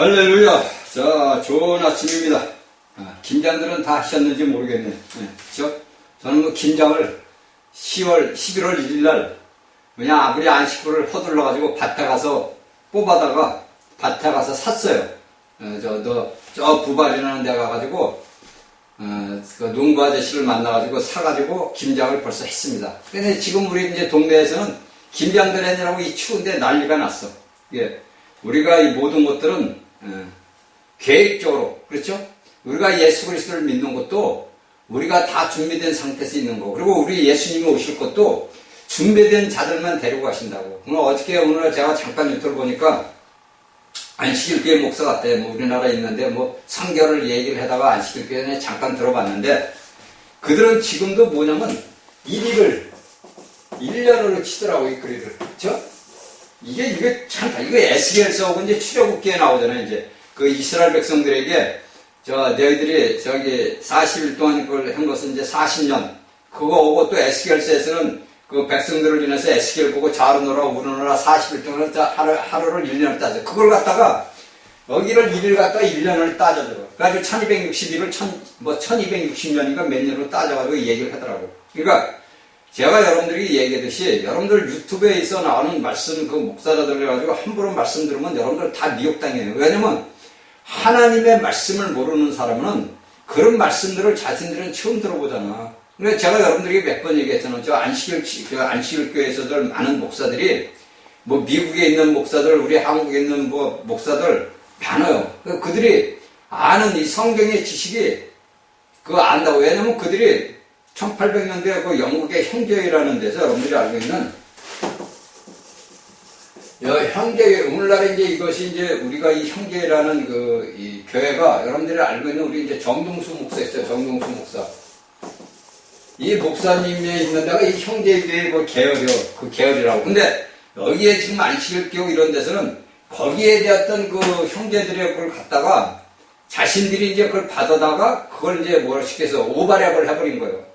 할렐루야. 자, 좋은 아침입니다. 김장들은 다 하셨는지 모르겠네. 저는 뭐 김장을 11월 1일 날, 그냥 아무리 안식구를 허둘러가지고 밭에 가서 뽑아다가 밭에 가서 샀어요. 저 부발이라는 데 가가지고, 그 농부 아저씨를 만나가지고 사가지고 김장을 벌써 했습니다. 근데 지금 우리 이제 동네에서는 김장들 했냐고 이 추운데 난리가 났어. 예. 우리가 이 모든 것들은 계획적으로, 그렇죠? 우리가 예수 그리스도를 믿는 것도 우리가 다 준비된 상태에서 있는 거. 그리고 우리 예수님이 오실 것도 준비된 자들만 데리고 가신다고. 오늘 제가 잠깐 유튜브 보니까 안식일교회 목사 같아요. 뭐 우리나라에 있는데 뭐 3개월을 얘기를 하다가 안식일교회에 잠깐 들어봤는데 그들은 지금도 뭐냐면 1년으로 치더라고, 이 글을. 그렇죠? 이게 참, 이거 에스겔서하고 이제 출애굽기에 나오잖아요, 이제. 그 이스라엘 백성들에게, 너희들이 40일 동안 그걸 한 것은 이제 40년. 그거 오고 또 에스겔서에서는 그 백성들을 인해서 에스겔 보고 자르노라 우르노라 40일 동안 하루를 1년을 따져. 그걸 갖다가, 여기를 1일 갖다가 1년을 따져줘. 그래가지고 1261을 1260년인가 몇 년으로 따져가지고 얘기를 하더라고. 그러니까, 제가 여러분들이 얘기하듯이 여러분들 유튜브에서 나오는 말씀 그 목사자들 해가지고 함부로 말씀 들으면 여러분들 다 미혹당해요. 왜냐면 하나님의 말씀을 모르는 사람은 그런 말씀들을 자신들은 처음 들어보잖아. 근데 제가 여러분들에게 몇 번 얘기했잖아요. 저 안식일교회에서들 많은 목사들이 뭐 미국에 있는 목사들, 우리 한국에 있는 뭐 목사들 많아요. 그들이 아는 이 성경의 지식이 그거 안다고. 왜냐면 그들이 1800년대 그 영국의 형제회라는 데서 여러분들이 알고 있는 형제회, 오늘날에 이제 이것이 이제 우리가 이 형제회라는 이 교회가 여러분들이 알고 있는 우리 이제 정동수 목사 있어요. 정동수 목사. 이 목사님이 있는 데가 이 형제회의 그 계열이라고. 근데 여기에 지금 안식일교회 이런 데서는 거기에 대했던 그 형제들의 그걸 갖다가 자신들이 이제 그걸 받아다가 그걸 이제 뭘 시켜서 오버랩을 해버린 거예요.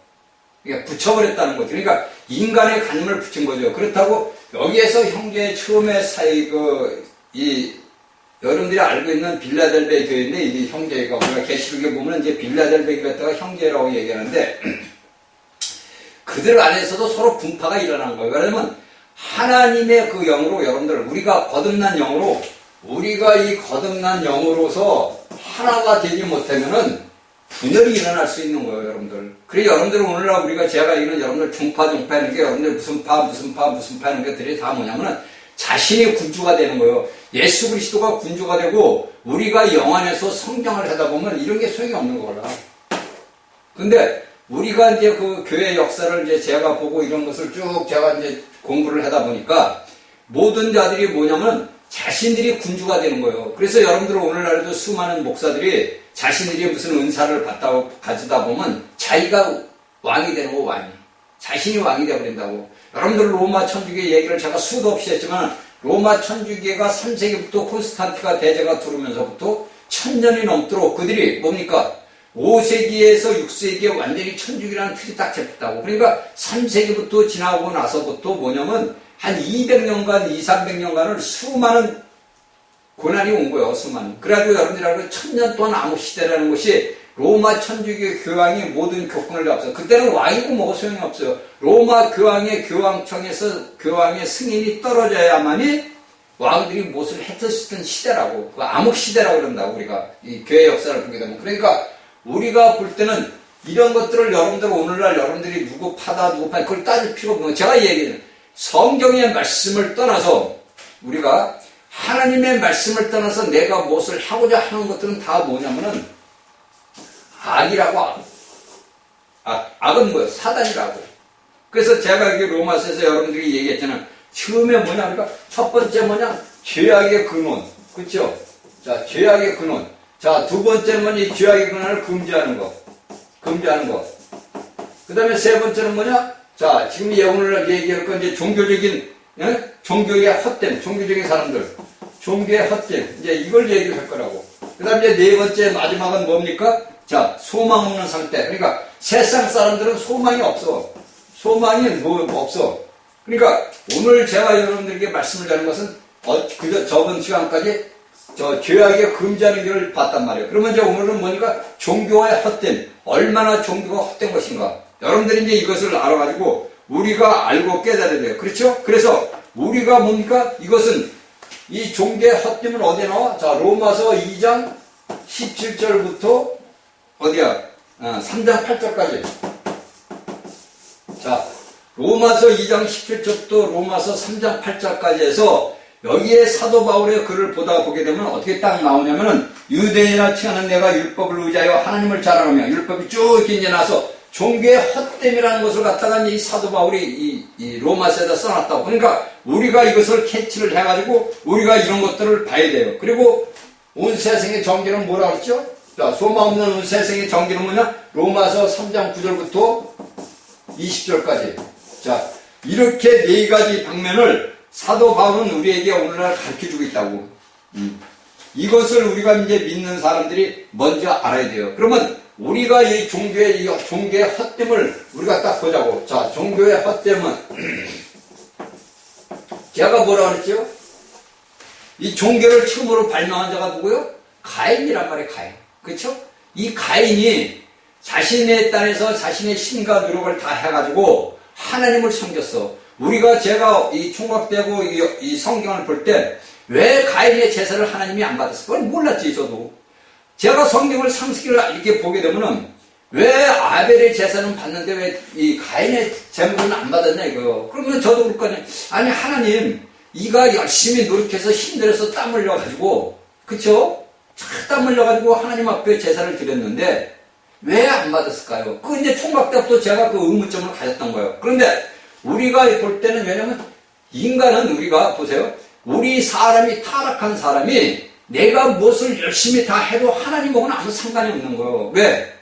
그러니까 붙여버렸다는 거죠. 그러니까 인간의 간음을 붙인 거죠. 그렇다고 여기에서 형제 처음에 여러분들이 알고 있는 빌라델베 교회인데 이 형제가 우리가 계시록에 보면 이제 빌라델베 교회가 형제라고 얘기하는데 그들 안에서도 서로 분파가 일어난 거예요. 왜냐면 하나님의 그 영으로 여러분들 우리가 거듭난 영으로 우리가 이 거듭난 영으로서 하나가 되지 못하면은 분열이 일어날 수 있는 거예요, 여러분들. 그래, 여러분들 오늘날 우리가 제가 얘기하는 여러분들 종파 하는 게 여러분들 무슨 파 하는 것들이 다 뭐냐면은 자신이 군주가 되는 거예요. 예수 그리스도가 군주가 되고 우리가 영 안에서 성장을 하다 보면 이런 게 소용이 없는 거라. 근데 우리가 이제 그 교회 역사를 이제 제가 보고 이런 것을 쭉 제가 이제 공부를 하다 보니까 모든 자들이 뭐냐면 자신들이 군주가 되는 거예요. 그래서 여러분들 오늘날에도 수많은 목사들이 자신들이 무슨 은사를 가지다 보면 자기가 왕이 되는 거, 왕이. 자신이 왕이 되어버린다고. 여러분들 로마 천주교 얘기를 제가 수도 없이 했지만 로마 천주교가 3세기부터 콘스탄티가 대제가 들어오면서부터 1000년이 넘도록 그들이 뭡니까? 5세기에서 6세기에 완전히 천주교라는 틀이 딱 잡혔다고. 그러니까 3세기부터 지나고 나서부터 뭐냐면 한 200년간, 300년간을 수많은 고난이 온 거예요, 수많은. 그래가지고 여러분들이 알고 1000년 동안 암흑시대라는 것이 로마 천주교 교황이 모든 교권을 잡았어요. 그때는 왕이고 뭐가 소용이 없어요. 로마 교황의 교황청에서 교황의 승인이 떨어져야만이 왕들이 무엇을 했었던 시대라고. 그 암흑시대라고 그런다고, 우리가. 이 교회 역사를 보게 되면. 그러니까 우리가 볼 때는 이런 것들을 여러분들 오늘날 여러분들이 누구 파다, 그걸 따질 필요 없는 거예요. 제가 얘기해요. 성경의 말씀을 떠나서 우리가 하나님의 말씀을 떠나서 내가 무엇을 하고자 하는 것들은 다 뭐냐면은 악이라고. 악은 뭐예요? 사단이라고. 그래서 제가 여기 로마서에서 여러분들이 얘기했잖아요. 처음에 뭐냐, 그러니까 첫 번째 뭐냐? 죄악의 근원. 그렇죠? 자, 죄악의 근원. 자, 두 번째는 뭐냐? 이 죄악의 근원을 금지하는 거. 그 다음에 세 번째는 뭐냐? 자, 지금 오늘 얘기할 건 이제 종교적인, 종교의 헛됨, 종교적인 사람들. 종교의 헛됨. 이제 이걸 얘기를 할 거라고. 그 다음에 이제 네 번째 마지막은 뭡니까? 자, 소망 없는 상태. 그러니까 세상 사람들은 소망이 없어. 소망이 없어. 그러니까 오늘 제가 여러분들에게 말씀을 드리는 것은 그저 저번 시간까지 죄악에 금지하는 길을 봤단 말이에요. 그러면 이제 오늘은 뭐니까 종교의 헛됨, 얼마나 종교가 헛된 것인가. 여러분들이 이제 이것을 알아가지고 우리가 알고 깨달아야 돼요. 그렇죠? 그래서 우리가 뭡니까? 이것은 이 종교의 헛됨은 어디에 나와? 자, 로마서 2장 17절부터 어디야? 3장 8절까지. 자, 로마서 2장 17절부터 로마서 3장 8절까지 해서 여기에 사도 바울의 글을 보게 되면 어떻게 딱 나오냐면은 유대인이라 칭하는 내가 율법을 의지하여 하나님을 자랑하며 율법이 쭉 이렇게 이제 나서 종교의 헛됨이라는 것을 갖다가 이 사도 바울이 이 로마서에다 써놨다고. 그러니까 우리가 이것을 캐치를 해가지고 우리가 이런 것들을 봐야 돼요. 그리고 온 세상의 정죄는 뭐라 그랬죠? 자, 소망 없는 온 세상의 정죄는 뭐냐? 로마서 3장 9절부터 20절까지. 자, 이렇게 네 가지 방면을 사도 바울은 우리에게 오늘날 가르쳐주고 있다고. 이것을 우리가 이제 믿는 사람들이 먼저 알아야 돼요. 그러면 우리가 이 종교의 헛됨을 우리가 딱 보자고. 자, 종교의 헛됨은 제가 뭐라 그랬죠? 이 종교를 처음으로 발명한 자가 누구요? 가인이란 말이에요. 가인. 그렇죠? 이 가인이 자신의 땅에서 자신의 힘과 노력을 다 해가지고 하나님을 섬겼어. 제가 이 총각되고 이 성경을 볼 때 왜 가인의 제사를 하나님이 안 받았을까? 그건 몰랐지, 저도. 제가 성경을 상식을 이렇게 보게 되면은 왜 아벨의 제사는 받는데 왜 이 가인의 제물은 안 받았냐, 이거. 그러면 저도 그럴 거 아니에요. 아니, 하나님, 이가 열심히 노력해서 힘들어서 땀 흘려가지고, 그쵸? 땀 흘려가지고 하나님 앞에 제사를 드렸는데 왜 안 받았을까요? 그 이제 총각 때부터 제가 그 의문점을 가졌던 거예요. 그런데 우리가 볼 때는 왜냐면 인간은 우리가 보세요. 우리 사람이 타락한 사람이 내가 무엇을 열심히 다 해도 하나님하고는 아무 상관이 없는 거예요. 왜?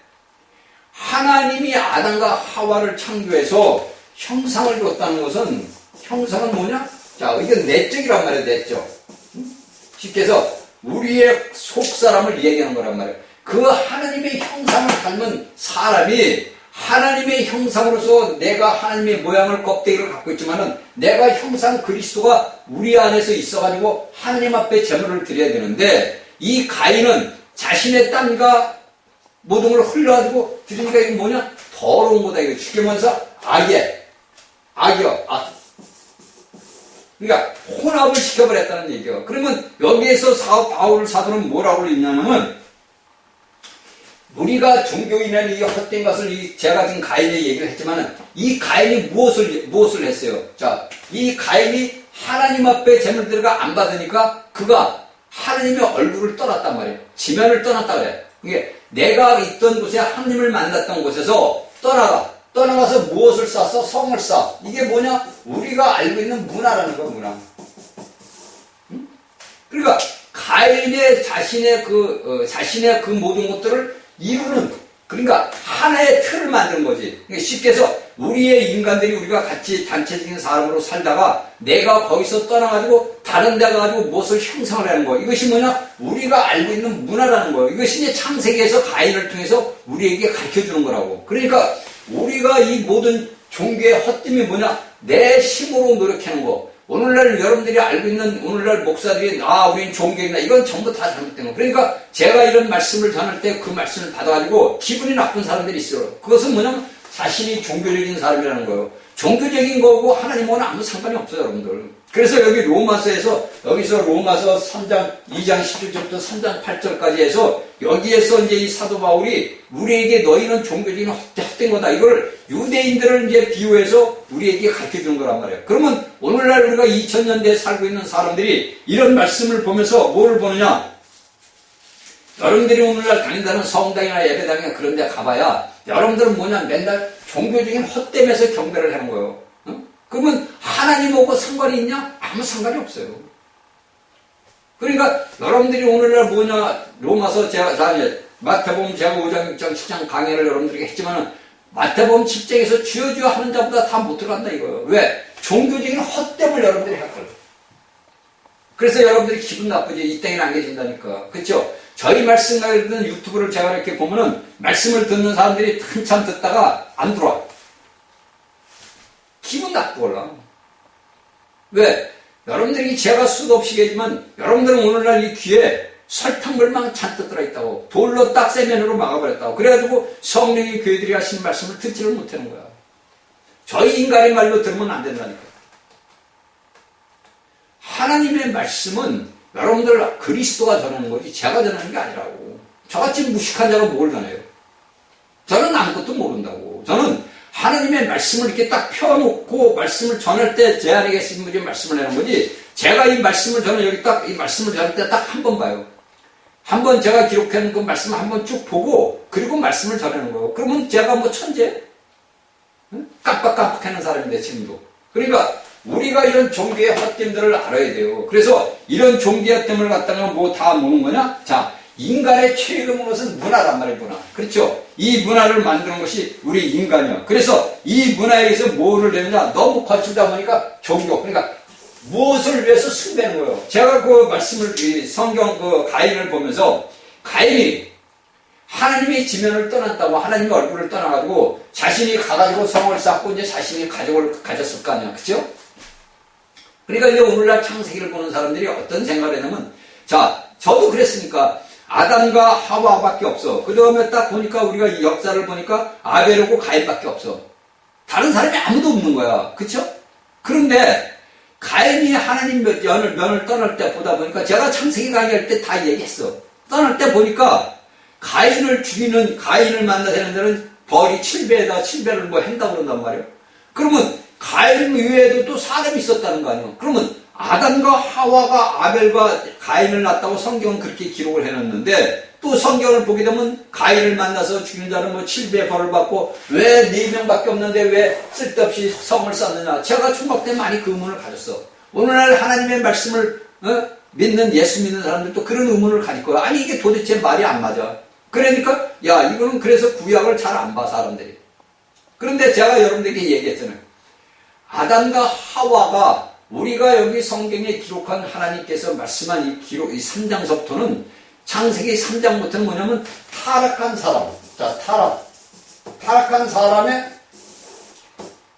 하나님이 아담과 하와를 창조해서 형상을 줬다는 것은 형상은 뭐냐? 자, 이건 내적이란 말이에요. 내적. 쉽게 해서 우리의 속사람을 얘기하는 거란 말이에요. 그 하나님의 형상을 닮은 사람이 하나님의 형상으로서 내가 하나님의 모양을 껍데기를 갖고 있지만은 내가 형상 그리스도가 우리 안에서 있어가지고 하나님 앞에 제물을 드려야 되는데 이 가인은 자신의 땀과 모든 걸 흘러가지고 드리니까 이게 뭐냐? 더러운 거다. 이거 죽이면서 악이요. 그러니까 혼합을 시켜버렸다는 얘기예요. 그러면 여기에서 바울 사도는 뭐라고 읽냐면 우리가 종교인의 이 헛된 것을 제가 지금 가인의 얘기를 했지만은 이 가인이 무엇을 했어요? 자, 이 가인이 하나님 앞에 제물들과 안 받으니까 그가 하나님의 얼굴을 떠났단 말이에요. 지면을 떠났다 그래. 이게 내가 있던 곳에 하나님을 만났던 곳에서 떠나가서 무엇을 쌓았어? 성을 쌓아. 이게 뭐냐? 우리가 알고 있는 문화라는 거야, 문화. 응? 그러니까 가인의 자신의 그 모든 것들을 이루는, 그러니까 하나의 틀을 만드는 거지. 그러니까 쉽게 해서 우리의 인간들이 우리가 같이 단체적인 사람으로 살다가 내가 거기서 떠나가지고 다른 데 가가지고 무엇을 형성을 하는 거예요. 이것이 뭐냐? 우리가 알고 있는 문화라는 거예요. 이것이 이제 창세기에서 가인을 통해서 우리에게 가르쳐 주는 거라고. 그러니까 우리가 이 모든 종교의 헛됨이 뭐냐? 내 힘으로 노력하는 거. 오늘날 여러분들이 알고 있는 오늘날 목사들이 우린 종교인다. 이건 전부 다 잘못된 거. 그러니까 제가 이런 말씀을 전할 때 그 말씀을 받아가지고 기분이 나쁜 사람들이 있어요. 그것은 뭐냐면 자신이 종교적인 사람이라는 거예요. 종교적인 거고 하나님하고는 아무 상관이 없어요, 여러분들. 그래서 여기 여기서 로마서 3장 2장 17절부터 3장 8절까지 해서 여기에서 이제 이 사도 바울이 우리에게 너희는 종교적인 헛된 거다. 이걸 유대인들을 이제 비유해서 우리에게 가르쳐 주는 거란 말이에요. 그러면 오늘날 우리가 2000년대에 살고 있는 사람들이 이런 말씀을 보면서 뭐를 보느냐? 여러분들이 오늘날 다닌다는 성당이나 예배당이나 그런 데 가봐야 여러분들은 뭐냐? 맨날 종교적인 헛됨에서 경배를 하는 거예요. 응? 그러면 하나님하고 상관이 있냐? 아무 상관이 없어요. 그러니까 여러분들이 오늘날 뭐냐? 로마서 마태복음 제가 5장, 6장, 7장 강의를 여러분들에게 했지만은 마태복음 7장에서 주여 하는 자보다 다 못 들어간다 이거예요. 왜? 종교적인 헛됨을 여러분들이 했거든요. 그래서 여러분들이 기분 나쁘지. 이 땅에 안 계신다니까. 그렇죠? 저희 말씀을 듣는 유튜브를 제가 이렇게 보면은 말씀을 듣는 사람들이 한참 듣다가 안 들어와. 기분 나쁘거라. 왜? 여러분들이 제가 수도 없이 얘기지만 여러분들은 오늘날 이 귀에 설탕물만 잔뜩 들어있다고 돌로 딱 세면으로 막아버렸다고 그래가지고 성령이 교회들이 하신 말씀을 듣지를 못하는 거야. 저희 인간의 말로 들으면 안 된다니까. 하나님의 말씀은 여러분들 그리스도가 전하는 거지 제가 전하는 게 아니라고. 저같이 무식한 자가 뭘 전해요? 저는 아무것도 모른다고. 저는 하나님의 말씀을 이렇게 딱 펴놓고 말씀을 전할 때 제 안에 계신 분이 말씀을 하는 거지 제가 이 말씀을 저는 여기 딱 이 말씀을 전할 때 딱 한 번 봐요. 한 번 제가 기록해놓은 그 말씀을 한 번 쭉 보고 그리고 말씀을 전하는 거예요. 그러면 제가 뭐 천재? 응? 깜빡깜빡 하는 사람인데 지금도. 그러니까 우리가 이런 종교의 헛됨들을 알아야 돼요. 그래서 이런 종교의 헛됨을 갖다가 뭐 다 모는 거냐? 자, 인간의 최고의 것은 문화란 말이에요. 문화. 그렇죠? 이 문화를 만드는 것이 우리 인간이야. 그래서 이 문화에 의해서 뭐를 내느냐? 너무 거칠다 보니까 종교. 그러니까 무엇을 위해서 숭배하는 거예요. 제가 그 말씀을 성경 그 가인을 보면서 가인이 하나님의 지면을 떠났다고 하나님의 얼굴을 떠나가지고 자신이 가가지고 성을 쌓고 이제 자신이 가족을 가졌을 거 아니야. 그렇죠? 그러니까 이제 오늘날 창세기를 보는 사람들이 어떤 생각을 했냐면 자, 저도 그랬으니까 아담과 하와밖에 없어. 그 다음에 딱 보니까 우리가 이 역사를 보니까 아벨하고 가인밖에 없어. 다른 사람이 아무도 없는 거야. 그쵸? 그런데 가인이 하나님 면을 떠날 때 보다 보니까 제가 창세기 강의할 때 다 얘기했어. 떠날 때 보니까 가인을 만나야 되는 데는 벌이 7배에다 7배를 뭐 한다고 그런단 말이에요. 그러면 가인 외에도 또 사람이 있었다는 거 아니에요. 그러면 아담과 하와가 아벨과 가인을 낳았다고 성경은 그렇게 기록을 해놨는데 또 성경을 보게 되면 가인을 만나서 죽인 자는 뭐 7배 벌을 받고 왜 4명밖에 없는데 왜 쓸데없이 성을 쌓느냐. 제가 중학 때 많이 그 의문을 가졌어. 오늘날 하나님의 말씀을 믿는 예수 믿는 사람들도 그런 의문을 가질 거야. 아니 이게 도대체 말이 안 맞아. 그러니까 야 이거는 그래서 구약을 잘 안 봐 사람들이. 그런데 제가 여러분들에게 얘기했잖아요. 아담과 하와가 우리가 여기 성경에 기록한 하나님께서 말씀한 이 기록, 이 3장서부터는 창세기 3장부터는 뭐냐면 타락한 사람. 자, 타락한 사람의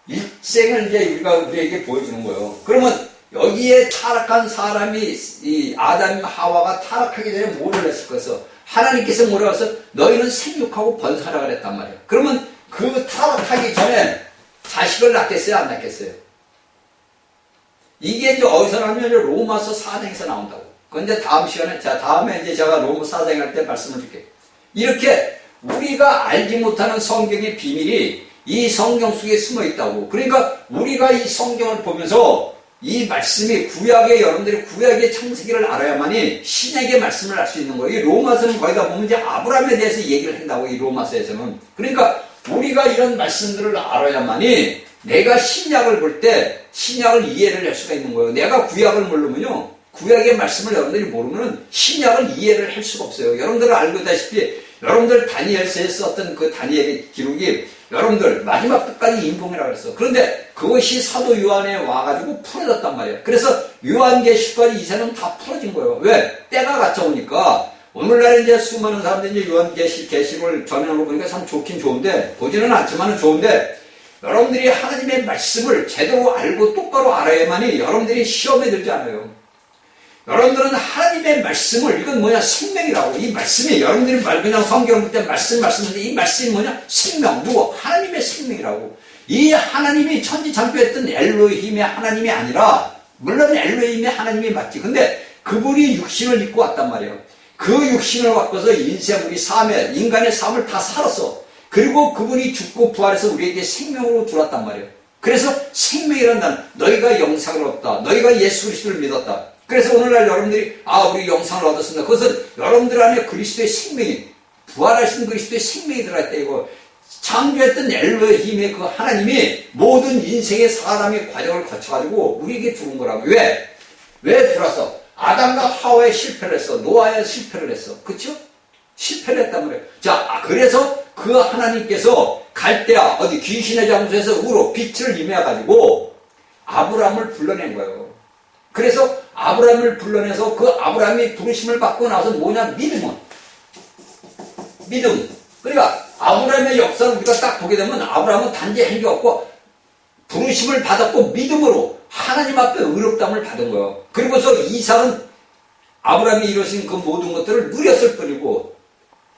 일생을 이제 우리에게 보여주는 거예요. 그러면 여기에 타락한 사람이 이 아담 하와가 타락하기 전에 뭐를 했을 거였어? 하나님께서 뭐라고 해서 너희는 생육하고 번성하라 그랬단 말이에요. 그러면 그 타락하기 전에 자식을 낳겠어요? 안 낳겠어요? 이게 이제 어디서 나오면 로마서 4장에서 나온다고. 그건 이제 다음 시간에, 다음에 이제 제가 로마 4장 할 때 말씀을 드릴게요. 이렇게 우리가 알지 못하는 성경의 비밀이 이 성경 속에 숨어 있다고. 그러니까 우리가 이 성경을 보면서 이 말씀이 여러분들이 구약의 창세기를 알아야만이 신약의 말씀을 알 수 있는 거예요. 이 로마서는 거기다 보면 이제 아브라함에 대해서 얘기를 한다고, 이 로마서에서는. 그러니까 우리가 이런 말씀들을 알아야만이 내가 신약을 볼 때 신약을 이해를 할 수가 있는 거예요. 내가 구약을 모르면요. 구약의 말씀을 여러분들이 모르면 신약을 이해를 할 수가 없어요. 여러분들은 알고 있다시피 여러분들 다니엘서에 썼던 그 다니엘의 기록이 여러분들 마지막 끝까지 인봉이라고 그랬어. 그런데 그것이 사도 요한에 와가지고 풀어졌단 말이에요. 그래서 요한계시까지 이세는 다 풀어진 거예요. 왜? 때가 갖춰오니까 오늘날 이제 수많은 사람들이 이제 요한계시를 전하는 거 보니까 참 좋긴 좋은데, 보지는 않지만은 좋은데, 여러분들이 하나님의 말씀을 제대로 알고 똑바로 알아야만이 여러분들이 시험에 들지 않아요. 여러분들은 하나님의 말씀을, 이건 뭐냐? 생명이라고. 이 말씀이 여러분들이 그냥 성경을 볼 때 말씀인데 이 말씀이 뭐냐? 생명. 누구? 하나님의 생명이라고. 이 하나님이 천지창조했던 엘로힘의 하나님이 아니라, 물론 엘로힘의 하나님이 맞지. 근데 그분이 육신을 입고 왔단 말이에요. 그 육신을 바꿔서 인간의 삶을 다 살았어. 그리고 그분이 죽고 부활해서 우리에게 생명으로 들어왔단 말이에요. 그래서 생명이란 단, 너희가 영생을 얻었다. 너희가 예수 그리스도를 믿었다. 그래서 오늘날 여러분들이 우리 영생을 얻었습니다. 그것은 여러분들 안에 그리스도의 생명이, 부활하신 그리스도의 생명이 들어있다. 이거 창조했던 엘로힘의 그 하나님이 모든 인생의 사람의 과정을 거쳐가지고 우리에게 주는 거라고. 왜 들어왔어? 아담과 하와의 실패를 했어. 노아의 실패를 했어. 그쵸? 실패를 했단 말이에요. 자, 그래서 그 하나님께서 갈대아, 귀신의 장소에서 우로 빛을 임해가지고 아브라함을 불러낸 거예요. 그래서 아브라함을 불러내서 그 아브라함이 부르심을 받고 나서 뭐냐? 믿음. 그러니까 아브라함의 역사를 우리가 딱 보게 되면 아브라함은 단지 한 게 없고 부르심을 받았고 믿음으로 하나님 앞에 의롭다함을 받은 거예요. 그리고서 이삭은 아브라함이 이루신 그 모든 것들을 누렸을 뿐이고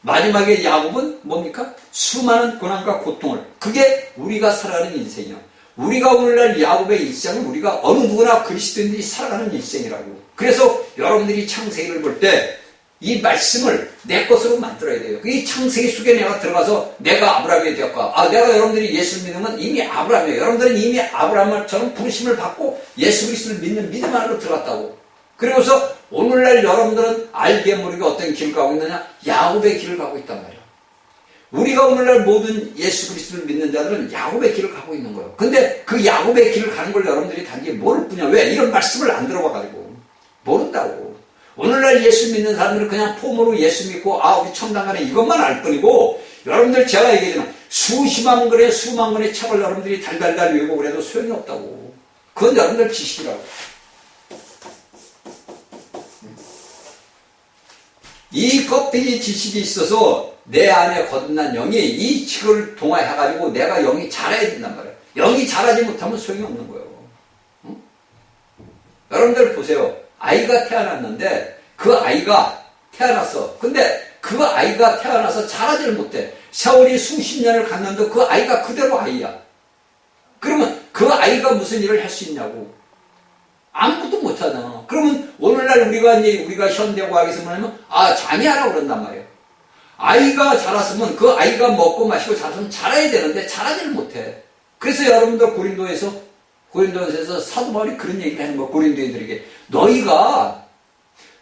마지막에 야곱은 뭡니까? 수많은 고난과 고통을. 그게 우리가 살아가는 인생이야. 우리가 오늘날 야곱의 일생은 우리가 어느 누구나 그리스도인들이 살아가는 일생이라고. 그래서 여러분들이 창세기를 볼 때 이 말씀을 내 것으로 만들어야 돼요. 이 창세기 속에 내가 들어가서 내가 아브라함이 되었고, 내가 여러분들이 예수를 믿으면 이미 아브라함이에요. 여러분들은 이미 아브라함처럼 부르심을 받고 예수 그리스도를 믿는 믿음 안으로 들어갔다고. 그리고서 오늘날 여러분들은 알게 모르게 어떤 길을 가고 있느냐? 야곱의 길을 가고 있단 말이에요. 우리가 오늘날 모든 예수 그리스도를 믿는 자들은 야곱의 길을 가고 있는 거예요. 근데 그 야곱의 길을 가는 걸 여러분들이 단지 모를 뿐이야. 왜? 이런 말씀을 안 들어봐가지고. 모른다고. 오늘날 예수 믿는 사람들은 그냥 폼으로 예수 믿고 우리 천당 가네 이것만 알 뿐이고, 여러분들 제가 얘기하지만 수십만 권의 수만 권의 책을 여러분들이 달달달 외우고 그래도 소용이 없다고. 그건 여러분들 지식이라고. 이 껍데기 지식이 있어서 내 안에 거듭난 영이 이 지식을 동화해가지고 내가 영이 자라야 된단 말이에요. 영이 자라지 못하면 소용이 없는 거예요. 응? 여러분들 보세요. 아이가 태어났는데 그 아이가 태어났어. 근데 그 아이가 태어나서 자라지를 못해. 세월이 수십 년을 갔는데 그 아이가 그대로 아이야. 그러면 그 아이가 무슨 일을 할 수 있냐고. 아무것도 못하잖아. 그러면 오늘날 우리가 현대과학에서 뭐냐면 장애하라고 그런단 말이에요. 아이가 자랐으면 그 아이가 먹고 마시고 자랐으면 자라야 되는데 자라지를 못해. 그래서 여러분들 고린도에서 사도 바울이 그런 얘기를 하는 거예요. 고린도인들에게 너희가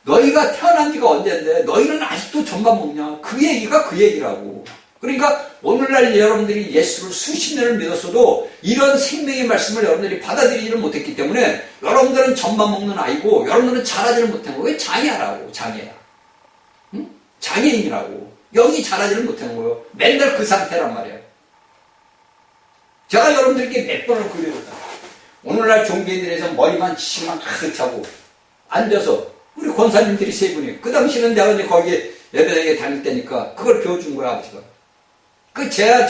태어난 지가 언젠데 너희는 아직도 젖만 먹냐. 그 얘기가 그 얘기라고. 그러니까 오늘날 여러분들이 예수를 수십 년을 믿었어도 이런 생명의 말씀을 여러분들이 받아들이지를 못했기 때문에 여러분들은 젖만 먹는 아이고 여러분들은 자라지를 못한 거예요. 왜? 장애라고. 장애야. 응? 장애인이라고. 영이 자라지를 못하는 거예요. 맨날 그 상태란 말이에요. 제가 여러분들께 몇 번을 그려줬다. 오늘날 종교인들에서 머리만 지식만 가득 차고 앉아서 우리 권사님들이 세 분이 그 당시는 내가 이제 거기에 예배당에 다닐 때니까 그걸 배워준 거야 아버지가. 제가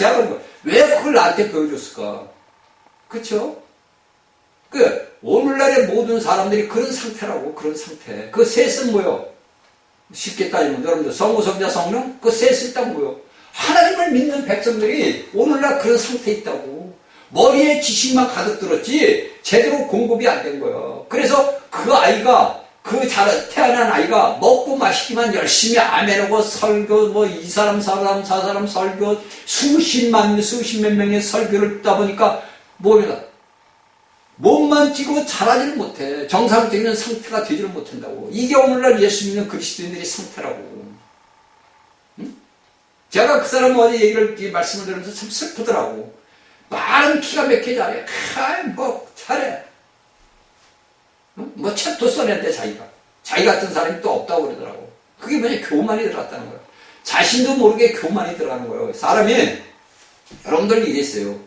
왜 그걸 나한테 배워줬을까? 그쵸? 오늘날의 모든 사람들이 그런 상태라고. 그런 상태. 그 셋은 뭐요? 쉽게 따지면 여러분들 성부 성자 성령 그 셋이 있다고 뭐요? 하나님을 믿는 백성들이 오늘날 그런 상태에 있다고. 머리에 지식만 가득 들었지 제대로 공급이 안 된 거예요. 그래서 그 아이가 태어난 아이가 먹고 마시기만 열심히 아멘하고 설교 이 사람 저 사람 설교 수십 몇 명의 설교를 듣다 보니까 몸만 찌고 자라지를 못해. 정상적인 상태가 되지를 못한다고. 이게 오늘날 예수 믿는 그리스도인들의 상태라고. 응? 제가 그 사람 어제 말씀을 들으면서 참 슬프더라고. 말은 기가 막히게 잘해. 잘해. 책도 써냈대, 자기가. 자기 같은 사람이 또 없다고 그러더라고. 그게 뭐냐, 교만이 들어갔다는 거예요. 자신도 모르게 교만이 들어가는 거예요. 사람이, 여러분들 이랬어요.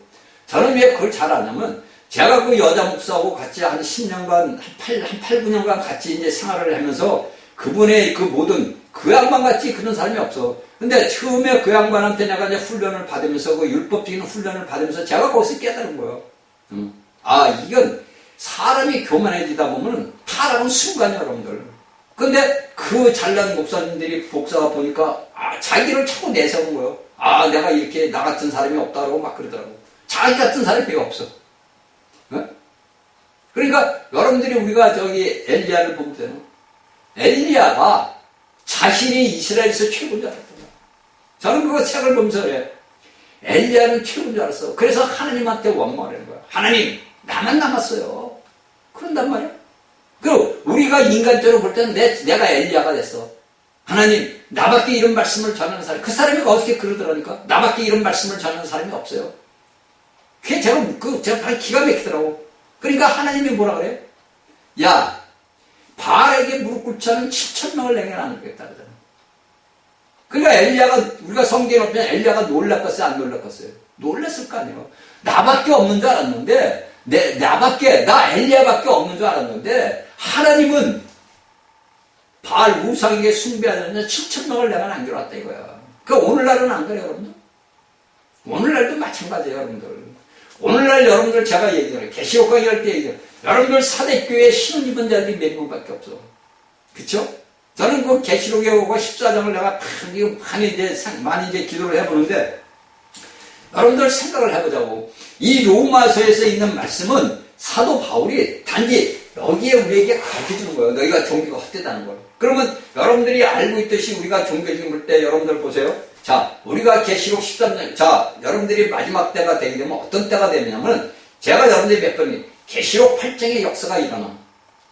저는 왜 그걸 잘 아냐면, 제가 그 여자 목사하고 같이 한 10년간, 한 8, 9년간 같이 이제 생활을 하면서, 그분의 그 양반 같이 그런 사람이 없어. 근데 처음에 그 양반한테 내가 이제 훈련을 받으면서, 그 율법적인 훈련을 받으면서 제가 거기서 깨달은 거예요. 이건 사람이 교만해지다 보면 타락은 순간이야, 여러분들. 근데 그 잘난 목사님들이 복사가 보니까, 자기를 자꾸 내세운 거예요. 내가 이렇게 나 같은 사람이 없다고 막 그러더라고. 자기 같은 사람이 별로 없어. 그러니까 여러분들이 우리가 엘리야를 보면 돼요. 엘리야가 자신이 이스라엘에서 최고인 줄 알았던 거야. 저는 그거 책을 보면서 그래. 엘리야는 최고인 줄 알았어. 그래서 하나님한테 원망을 하는 거야. 하나님, 나만 남았어요. 그런단 말이야. 그리고 우리가 인간적으로 볼 때는 내가 엘리야가 됐어. 하나님, 나밖에 이런 말씀을 전하는 사람이, 그 사람이 어떻게 그러더라니까? 나밖에 이런 말씀을 전하는 사람이 없어요. 그게 제가 바로 기가 막히더라고. 그러니까 하나님이 뭐라 그래? 야, 바알에게 무릎 꿇지 않은 7,000명을 내게 나누겠다 그러잖아. 그러니까 엘리야가, 우리가 성경에 보면 엘리야가 놀랐겠어요? 안 놀랐겠어요? 놀랐을 거 아니에요. 나밖에 없는 줄 알았는데, 나 엘리야밖에 없는 줄 알았는데, 하나님은 바알 우상에게 숭배하는 7,000명을 내가 남겨놨다 이거야. 그러니까 오늘날은 안 그래요, 여러분들? 오늘날도 마찬가지예요, 여러분들. 오늘날 여러분들 제가 얘기해요. 계시록 강의할 때 얘기해요. 여러분들 사대교회 신혼 입은 자들이 몇 명밖에 없어. 그쵸? 저는 그 계시록에 오고 14장을 내가 많이 이제 기도를 해보는데, 여러분들 생각을 해보자고. 이 로마서에서 있는 말씀은 사도 바울이 단지 여기에 우리에게 가르쳐주는 거예요. 너희가 종교가 헛되다는 걸. 그러면 여러분들이 알고 있듯이 우리가 종교적인 볼 때 여러분들 보세요. 자, 우리가 계시록 13장, 자, 여러분들이 마지막 때가 되게 되면 어떤 때가 되냐면, 제가 여러분들이 몇 번이 계시록 8장의 역사가 일어나.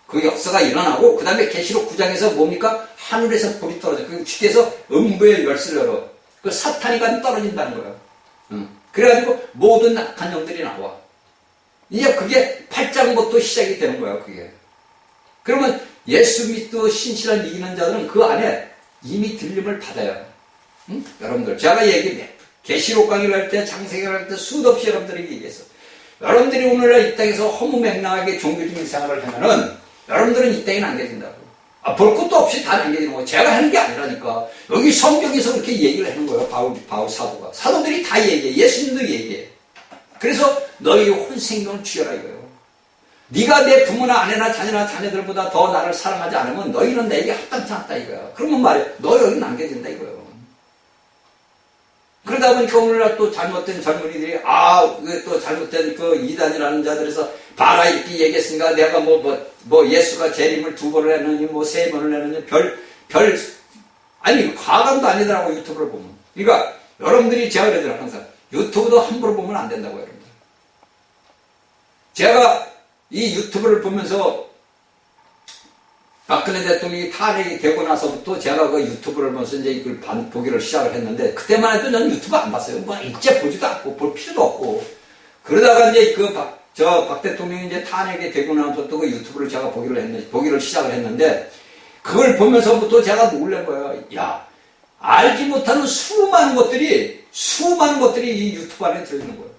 그 역사가 일어나고, 그 다음에 계시록 9장에서 뭡니까? 하늘에서 불이 떨어져. 그 주께서 음부의 열쇠를 열어. 그 사탄이가 떨어진다는 거예요. 그래가지고 모든 악한 영들이 나와. 이제 그게 8장부터 시작이 되는 거예요, 그게. 그러면 예수 믿고 신실한 이기는 자들은 그 안에 이미 들림을 받아요. 응? 여러분들, 제가 얘기해. 계시록 강의를 할 때, 장세기를 할 때 수도 없이 여러분들에게 얘기했어. 여러분들이 오늘날 이 땅에서 허무맹랑하게 종교적인 생활을 하면은 여러분들은 이 땅에 남겨진다고. 볼 것도 없이 다 남겨지는 거예요. 제가 하는 게 아니라니까. 여기 성경에서 그렇게 얘기를 하는 거예요. 바울 사도가. 사도들이 다 얘기해. 예수님도 얘기해. 그래서 너희 혼생명을 취하라 이거예요. 네가 내 부모나 아내나 자녀나 자녀들보다 더 나를 사랑하지 않으면 너희는 내게 합당치 않다 이거야. 그러면 말이야. 너 여기 남겨진다 이거예요. 그러다 보니까 오늘날 또 잘못된 젊은이들이 또 잘못된 그 이단이라는 자들에서 봐라 이렇게 얘기했으니까 내가 예수가 재림을 2번을 했느니 3번을 했느니 아니 과감도 아니더라고 유튜브를 보면. 그러니까 여러분들이 제가 그러잖아요 항상 유튜브도 함부로 보면 안 된다고 여러분들. 제가 이 유튜브를 보면서 박근혜 대통령이 탄핵이 되고 나서부터 제가 그 유튜브를 보면서 이제 이걸 보기를 시작을 했는데, 그때만 해도 저는 유튜브 안 봤어요. 이제 보지도 않고, 볼 필요도 없고. 그러다가 이제 박 대통령이 이제 탄핵이 되고 나서부터 그 유튜브를 제가 보기를 시작을 했는데, 그걸 보면서부터 제가 놀란 거예요. 야, 알지 못하는 수많은 것들이 이 유튜브 안에 들어있는 거예요.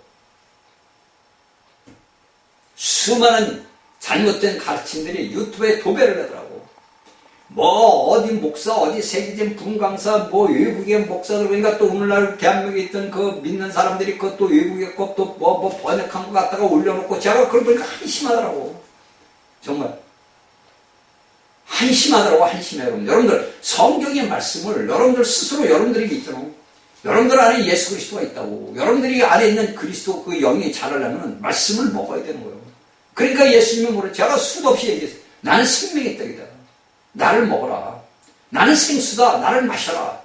수많은 잘못된 가르침들이 유튜브에 도배를 하더라고. 어디 목사, 어디 세계적인 분강사, 외국의 목사들, 그러니까 또 오늘날 대한민국에 있던 그 믿는 사람들이 그것도 외국의 것도 번역한 거 갖다가 올려놓고, 제가 그걸 보니까 한심하더라고. 정말. 한심하더라고, 한심해, 여러분. 여러분들, 성경의 말씀을 여러분들 스스로 여러분들에게 있잖아. 여러분들 안에 예수 그리스도가 있다고. 여러분들이 안에 있는 그리스도 그 영이 자라려면 말씀을 먹어야 되는 거예요. 그러니까 예수님이 뭐래? 제가 수도 없이 얘기했어요. 나는 생명의 떡이다. 나를 먹어라. 나는 생수다. 나를 마셔라.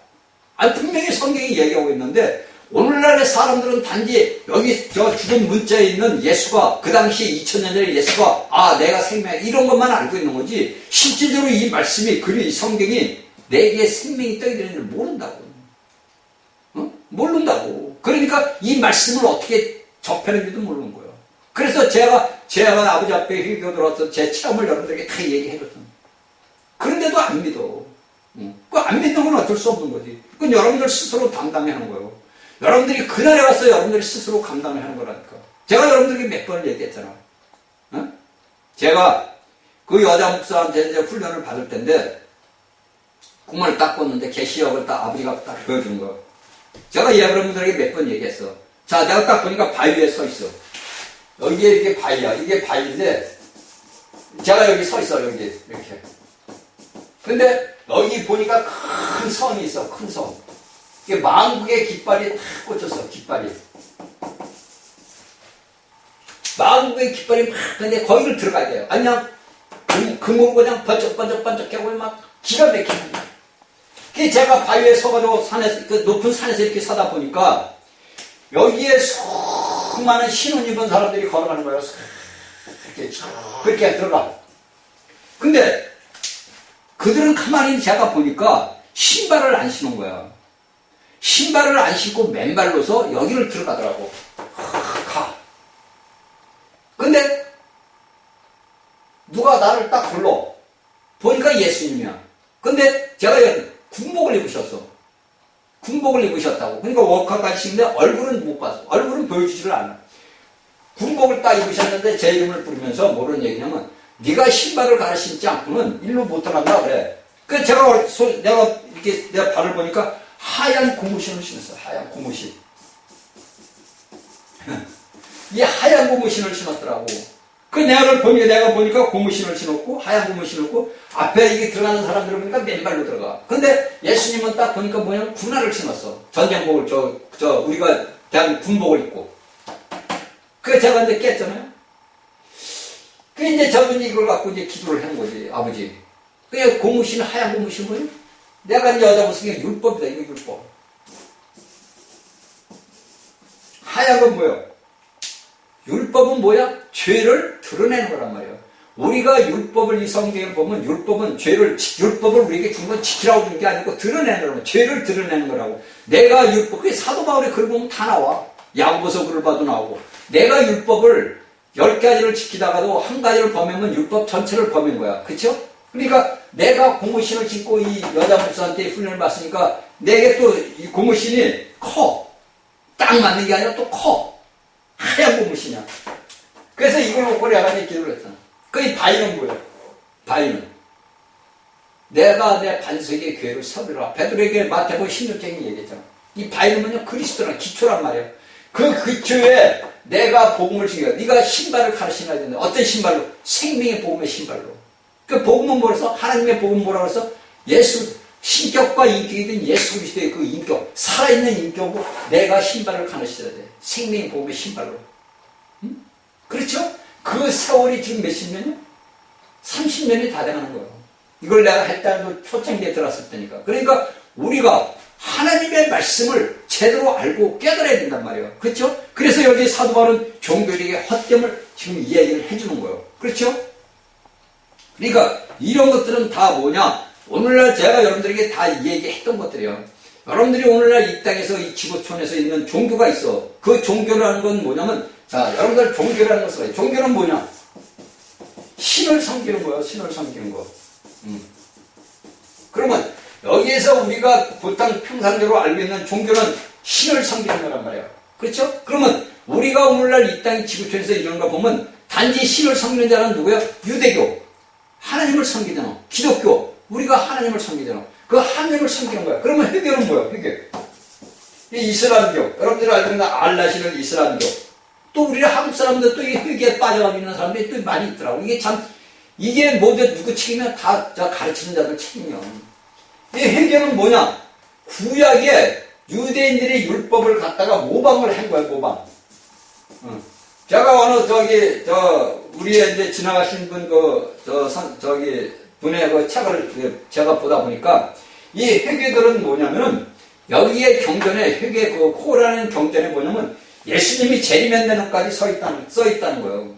분명히 성경이 얘기하고 있는데, 오늘날의 사람들은 단지 여기 죽은 문자에 있는 예수가, 그 당시 2000년 전에 예수가 내가 생명, 이런 것만 알고 있는 거지, 실질적으로 이 말씀이, 성경이 내게 생명이 떡이 되는 줄 모른다고. 모른다고. 그러니까 이 말씀을 어떻게 접하는지도 모르는 거예요. 그래서 제가 아버지 앞에 회교 들어와서 제 체험을 여러분들에게 다 얘기해줬어요. 그런데도 안 믿어. 그 안 믿는 건 어쩔 수 없는 거지. 그건 여러분들 스스로 담당해야 하는 거예요. 여러분들이 그날에 와서 여러분들이 스스로 감당을 하는 거라니까. 제가 여러분들에게 몇 번을 얘기했잖아. 제가 그 여자 목사한테 이제 훈련을 받을 텐데, 꿈을 딱 꿨는데 계시역을 딱 아버지가 딱 보여주는 거예요. 제가 여러분들에게 몇 번 얘기했어. 자, 내가 딱 보니까 바위 위에 서 있어. 여기에 이게 바위야. 이게 바위인데, 제가 여기 서 있어, 여기. 이렇게. 근데, 여기 보니까 큰 성이 있어, 큰 성. 이게 만국의 깃발이 탁 꽂혔어, 깃발이. 만국의 깃발이 막, 근데 거기를 들어가야 돼요. 그냥, 금으로 그냥 번쩍번쩍하고 막 기가 막히는 거야. 그게 제가 바위에 서가지고 그 높은 산에서 이렇게 서다 보니까, 여기에 수많은 신혼 입은 사람들이 걸어가는 거예요. 이렇게 그렇게 들어가. 근데 그들은 가만히 제가 보니까 신발을 안 신은 거야. 신발을 안 신고 맨발로서 여기를 들어가더라고. 가. 근데 누가 나를 딱 불러. 보니까 예수님이야. 근데 제가 군복을 입으셨어. 군복을 입으셨다고. 그러니까 워커까지 입는데 얼굴은 못 봤어. 얼굴은 보여주지를 않아. 군복을 딱 입으셨는데 제 이름을 부르면서 뭐라는 얘기냐면, 네가 신발을 갈아 신지 않고는 일로 못 들어간다 그래. 그래서 내가 이렇게 내 발을 보니까 하얀 고무신을 신었어. 하얀 고무신. 이 하얀 고무신을 신었더라고. 그 내가 보니까 고무신을 신었고, 하얀 고무신 신었고, 앞에 이게 들어가는 사람들을 보니까 맨발로 들어가. 근데 예수님은 딱 보니까 뭐냐면 군화를 신었어. 전쟁복을, 우리가 대한 군복을 입고. 그 제가 이제 깼잖아요. 그 이제 저분이 이걸 갖고 이제 기도를 하는 거지, 아버지. 그냥 고무신, 하얀 고무신 뭐냐? 내가 이제 여자 모습이 율법이다, 이거 율법. 하얀 건 뭐야? 율법은 뭐야? 죄를 드러내는 거란 말이에요. 우리가 율법을 이 성경을 보면 율법을 우리에게 준 건 지키라고 준 게 아니고 드러내는 거라고. 죄를 드러내는 거라고. 내가 율법, 그게 사도 바울의 글 보면 다 나와. 야고보서 글을 봐도 나오고. 내가 율법을 10가지를 지키다가도 한 가지를 범하면 율법 전체를 범한 거야. 그쵸? 그러니까 내가 고무신을 신고 이 여자 목사한테 훈련을 받으니까 내게 또 이 고무신이 커. 딱 맞는 게 아니라 또 커. 하얀 고무신이야. 그래서 이걸 놓고 내가 이제 기도를 했잖아. 이 바위는 뭐야? 바위는 내가 내 반석의 교회를 세우리라. 베드로에게 마태복음 16장에 얘기했잖아. 이 바위는 뭐냐? 그리스도란 기초란 말이야. 그 기초에 내가 복음을 주니까 네가 신발을 가르쳐야 된다. 어떤 신발로? 생명의 복음의 신발로. 그 복음은 뭐라서? 하나님의 복음은 뭐라고 해서? 예수, 신격과 인격이 된 예수 그리스도의 그 인격, 살아있는 인격으로 내가 신발을 가르쳐야 돼. 생명의 복음의 신발로. 응? 그렇죠? 그 세월이 지금 몇십 년이요? 30년이 다 돼가는 거예요. 이걸 내가 할 때도 초창기에 들었을 때니까. 그러니까 우리가 하나님의 말씀을 제대로 알고 깨달아야 된단 말이에요. 그렇죠? 그래서 여기 사도 바울은 종교력의 헛됨을 지금 이야기를 해주는 거예요. 그렇죠? 그러니까 이런 것들은 다 뭐냐? 오늘날 제가 여러분들에게 다 얘기했던 것들이에요. 여러분들이 오늘날 이 땅에서 이 지구촌에서 있는 종교가 있어. 그 종교라는 건 뭐냐면, 자, 여러분들 종교라는 것을 해요. 종교는 뭐냐? 신을 섬기는 거예요. 신을 섬기는 거. 그러면 여기에서 우리가 보통 평상적으로 알고 있는 종교는 신을 섬기는 거란 말이에요. 그렇죠? 그러면 우리가 오늘날 이 땅 지구촌에서 이런 거 보면 단지 신을 섬기는 자는 누구예요? 유대교. 하나님을 섬기잖아. 기독교. 우리가 하나님을 섬기잖아. 그 하나님을 섬기는 거야. 그러면 회교는 뭐야? 회교. 이 이슬람교. 여러분들이 알고 있는 알라시는 이슬람교. 또 우리 한국 사람들 또 이 회교에 빠져가고 있는 사람들이 또 많이 있더라고. 이게 참, 이게 모두 누구 책임이야? 다 가르치는 자들 책임이야. 이 회교는 뭐냐? 구약에 유대인들이 율법을 갖다가 모방을 한 거야, 모방. 제가 어느 우리의 이제 지나가신 분 분의 그 책을 제가 보다 보니까 이 회개들은 뭐냐면은 여기에 경전에 회개 그 코라는 경전에 뭐냐면 예수님이 재림한다는 것까지 써 있다는 거예요.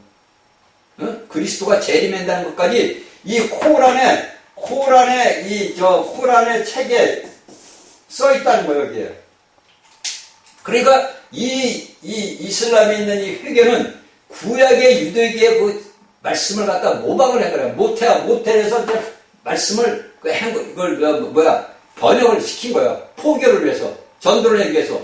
그리스도가 재림한다는 것까지 이 코란의 책에 써 있다는 거예요, 여기에. 그러니까 이 이슬람에 있는 이 회개는 구약의 유대교의 그 말씀을 갖다 모방을 한 거예요. 모텔에서 이제 말씀을 번역을 시킨 거예요. 포교를 위해서, 전도를 하기 위해서.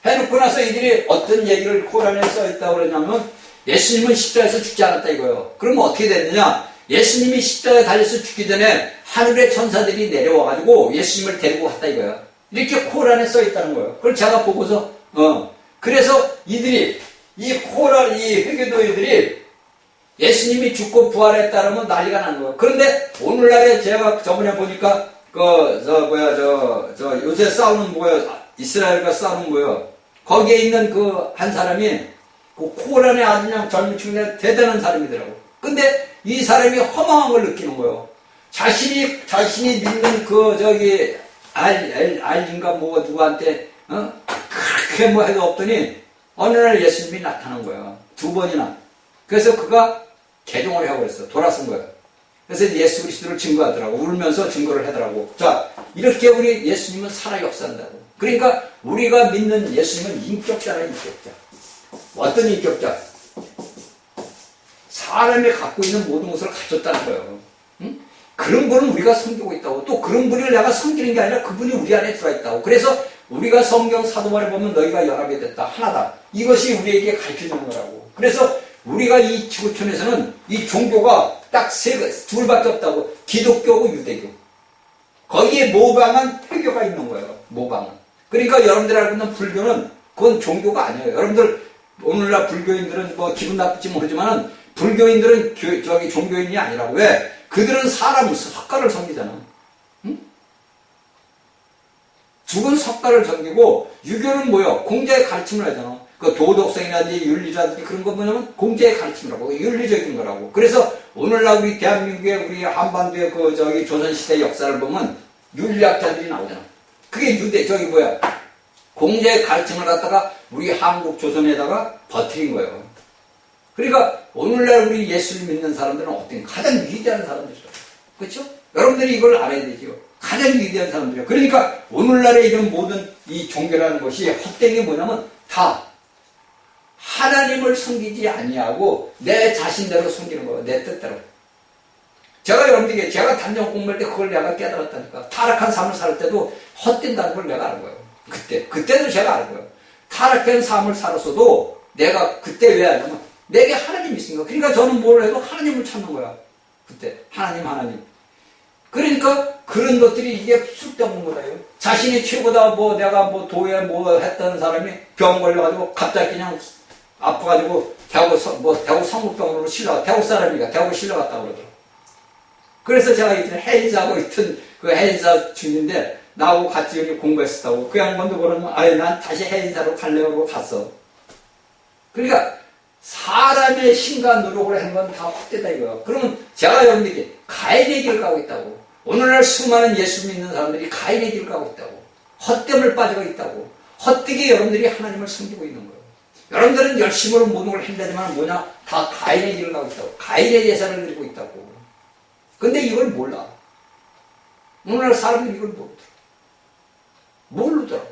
해놓고 나서 이들이 어떤 얘기를 코란에 써있다고 그러냐면 예수님은 십자가에서 죽지 않았다 이거예요. 그러면 어떻게 됐느냐? 예수님이 십자가에 달려서 죽기 전에 하늘의 천사들이 내려와가지고 예수님을 데리고 갔다 이거예요. 이렇게 코란에 써있다는 거예요. 그걸 제가 보고서 그래서 이들이 이 회교도인들이 예수님이 죽고 부활했다면 난리가 나는 거예요. 그런데 오늘날에 제가 저번에 보니까 요새 싸우는 이스라엘과 싸우는 거예요. 거기에 있는 그 한 사람이 그 코란에 아주 그냥 젊은 친구인데 대단한 사람이더라고. 근데 이 사람이 허망한 걸 느끼는 거예요. 자신이 믿는 알인가 누구한테 그렇게 해도 없더니 어느 날 예수님이 나타난 거예요. 2번이나. 그래서 그가 개종을 하고 그랬어. 돌아선 거예요. 그래서 예수 그리스도를 증거하더라고. 울면서 증거를 하더라고. 자, 이렇게 우리 예수님은 살아 역사한다고. 그러니까 우리가 믿는 예수님은 인격자라, 인격자. 어떤 인격자? 사람이 갖고 있는 모든 것을 가졌다는 거예요. 응? 그런 분을 우리가 섬기고 있다고. 또 그런 분을 내가 섬기는 게 아니라 그분이 우리 안에 들어있다고. 그래서 우리가 성경 사도말에 보면 너희가 연합이 됐다. 하나다. 이것이 우리에게 가르쳐주는 거라고. 그래서 우리가 이 지구촌에서는 이 종교가 딱 둘밖에 없다고. 기독교하고 유대교. 거기에 모방한 회교가 있는 거예요. 모방은. 그러니까 여러분들 알고 있는 불교는 그건 종교가 아니에요. 여러분들 오늘날 불교인들은 뭐 기분 나쁠지 모르지만은 불교인들은 저기 종교인이 아니라고. 왜? 그들은 사람 석가를 섬기잖아. 응? 죽은 석가를 섬기고, 유교는 뭐야? 공자의 가르침을 하잖아. 그 도덕성이라든지 윤리라든지 그런 거 뭐냐면 공자의 가르침이라고. 윤리적인 거라고. 그래서 오늘날 우리 대한민국의 우리 한반도의 그 저기 조선시대 역사를 보면 윤리학자들이 나오잖아. 그게 공자의 가르침을 갖다가 우리 한국 조선에다가 버트린 거예요. 그러니까 오늘날 우리 예수를 믿는 사람들은 어떤 가장 위대한 사람들이죠. 그렇죠? 여러분들이 이걸 알아야 되죠. 가장 위대한 사람들이에요. 그러니까 오늘날의 이런 모든 이 종교라는 것이 헛된 게 뭐냐면 다 하나님을 섬기지 아니하고 내 자신대로 섬기는 거예요. 내 뜻대로. 제가 여러분들에게 제가 단정 공부할 때 그걸 내가 깨달았다니까. 타락한 삶을 살 때도 헛된다는 걸 내가 아는 거예요. 그때도 제가 아는 거예요. 타락한 삶을 살았어도 내가 그때 왜 하냐면 내게 하나님이 있으니까. 그러니까 저는 뭘 해도 하나님을 찾는 거야. 그때 하나님. 그러니까 그런 것들이 이게 쓸데없는 거다요. 자신이 최고다 내가 도에 했던 사람이 병 걸려가지고 갑자기 그냥 아파가지고 대구 성북병원으로 대구 사람이가 대구 실려갔다고 그러더라고. 그래서 제가 이제 해인사하고 있던 그 해인사 중인데 나하고 같이 여기 공부했었다고. 그 양반도 그러면 난 다시 해인사로 갈래요 하고 갔어. 그러니까 사람의 힘과 노력을 하는 건 다 헛되다 이거야. 그러면 제가 여러분들에게 가인의 길을 가고 있다고. 오늘날 수많은 예수 믿는 사람들이 가인의 길을 가고 있다고. 헛됨을 빠지고 있다고. 헛되게 여러분들이 하나님을 섬기고 있는 거예요. 여러분들은 열심으로 모든 걸 한다지만 뭐냐? 다 가인의 길을 가고 있다고. 가인의 예산을 드리고 있다고. 근데 이걸 몰라. 오늘날 사람들이 이걸 모르더라고.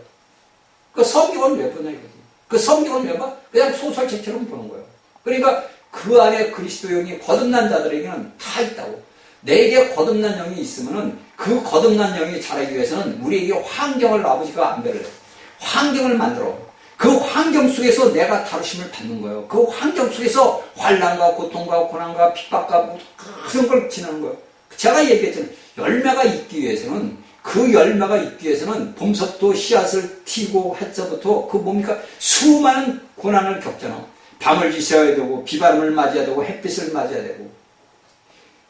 그 성경은 왜 보냐 이거지. 그 성경은 왜 봐? 그냥 소설책처럼 보는 거예요. 그러니까 그 안에 그리스도 영이 거듭난 자들에게는 다 있다고. 내게 거듭난 영이 있으면은 그 거듭난 영이 자라기 위해서는 우리에게 환경을 아버지가 안배를 해요. 환경을 만들어. 그 환경 속에서 내가 다루심을 받는 거예요. 그 환경 속에서 환난과 고통과 고난과 핍박과 그런 걸 지나는 거예요. 제가 얘기했잖아요. 열매가 있기 위해서는 봄서부터 씨앗을 튀고 해서부터 그 뭡니까? 수많은 고난을 겪잖아. 밤을 지새워야 되고 비바람을 맞아야 되고 햇빛을 맞아야 되고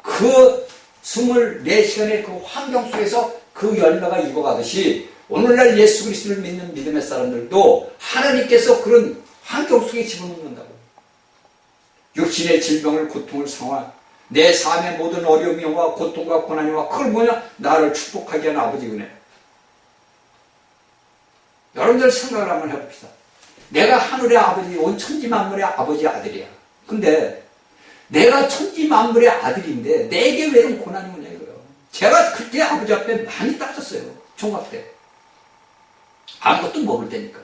그 24시간의 그 환경 속에서 그 열매가 익어가듯이 오늘날 예수 그리스도를 믿는 믿음의 사람들도 하나님께서 그런 환경 속에 집어넣는다고. 육신의 질병을 고통을 상환 내 삶의 모든 어려움과 고통과 고난이와 그걸 뭐냐? 나를 축복하게 하는 아버지 은혜. 여러분들 생각을 한번 해봅시다. 내가 하늘의 아버지, 온 천지만물의 아버지 아들이야. 근데 내가 천지만물의 아들인데 내게 왜 이런 고난이 오냐 이거예요. 제가 그때 아버지 앞에 많이 따졌어요. 총각 때. 아무것도 모를 때니까.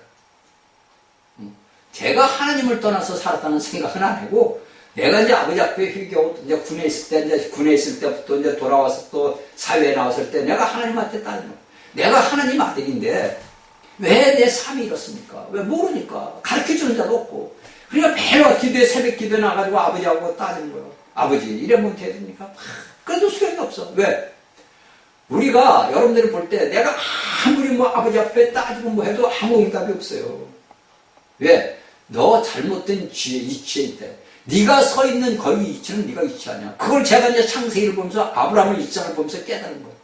제가 하나님을 떠나서 살았다는 생각은 안 하고 내가 이제 아버지 앞에 휴교 이제 군에 있을 때부터 이제 돌아와서 또 사회에 나왔을 때 내가 하나님한테 따지는 거예요. 내가 하나님 아들인데 왜 내 삶이 이렇습니까? 왜 모르니까. 가르쳐주는 자도 없고. 그러니까 매일 기도에 새벽 기도에 나가지고 아버지하고 따지는 거예요. 아버지 이러면 되십니까? 그래도 소용이 없어. 왜? 우리가 여러분들이 볼 때 내가 아무리 아버지 앞에 따지고 해도 아무 응답이 없어요. 왜? 너 잘못된 이치에 있다. 네가 서 있는 거기 이치는 네가 이치하냐. 그걸 제가 이제 창세기를 보면서 아브라함의 입장을 보면서 깨달은 거예요.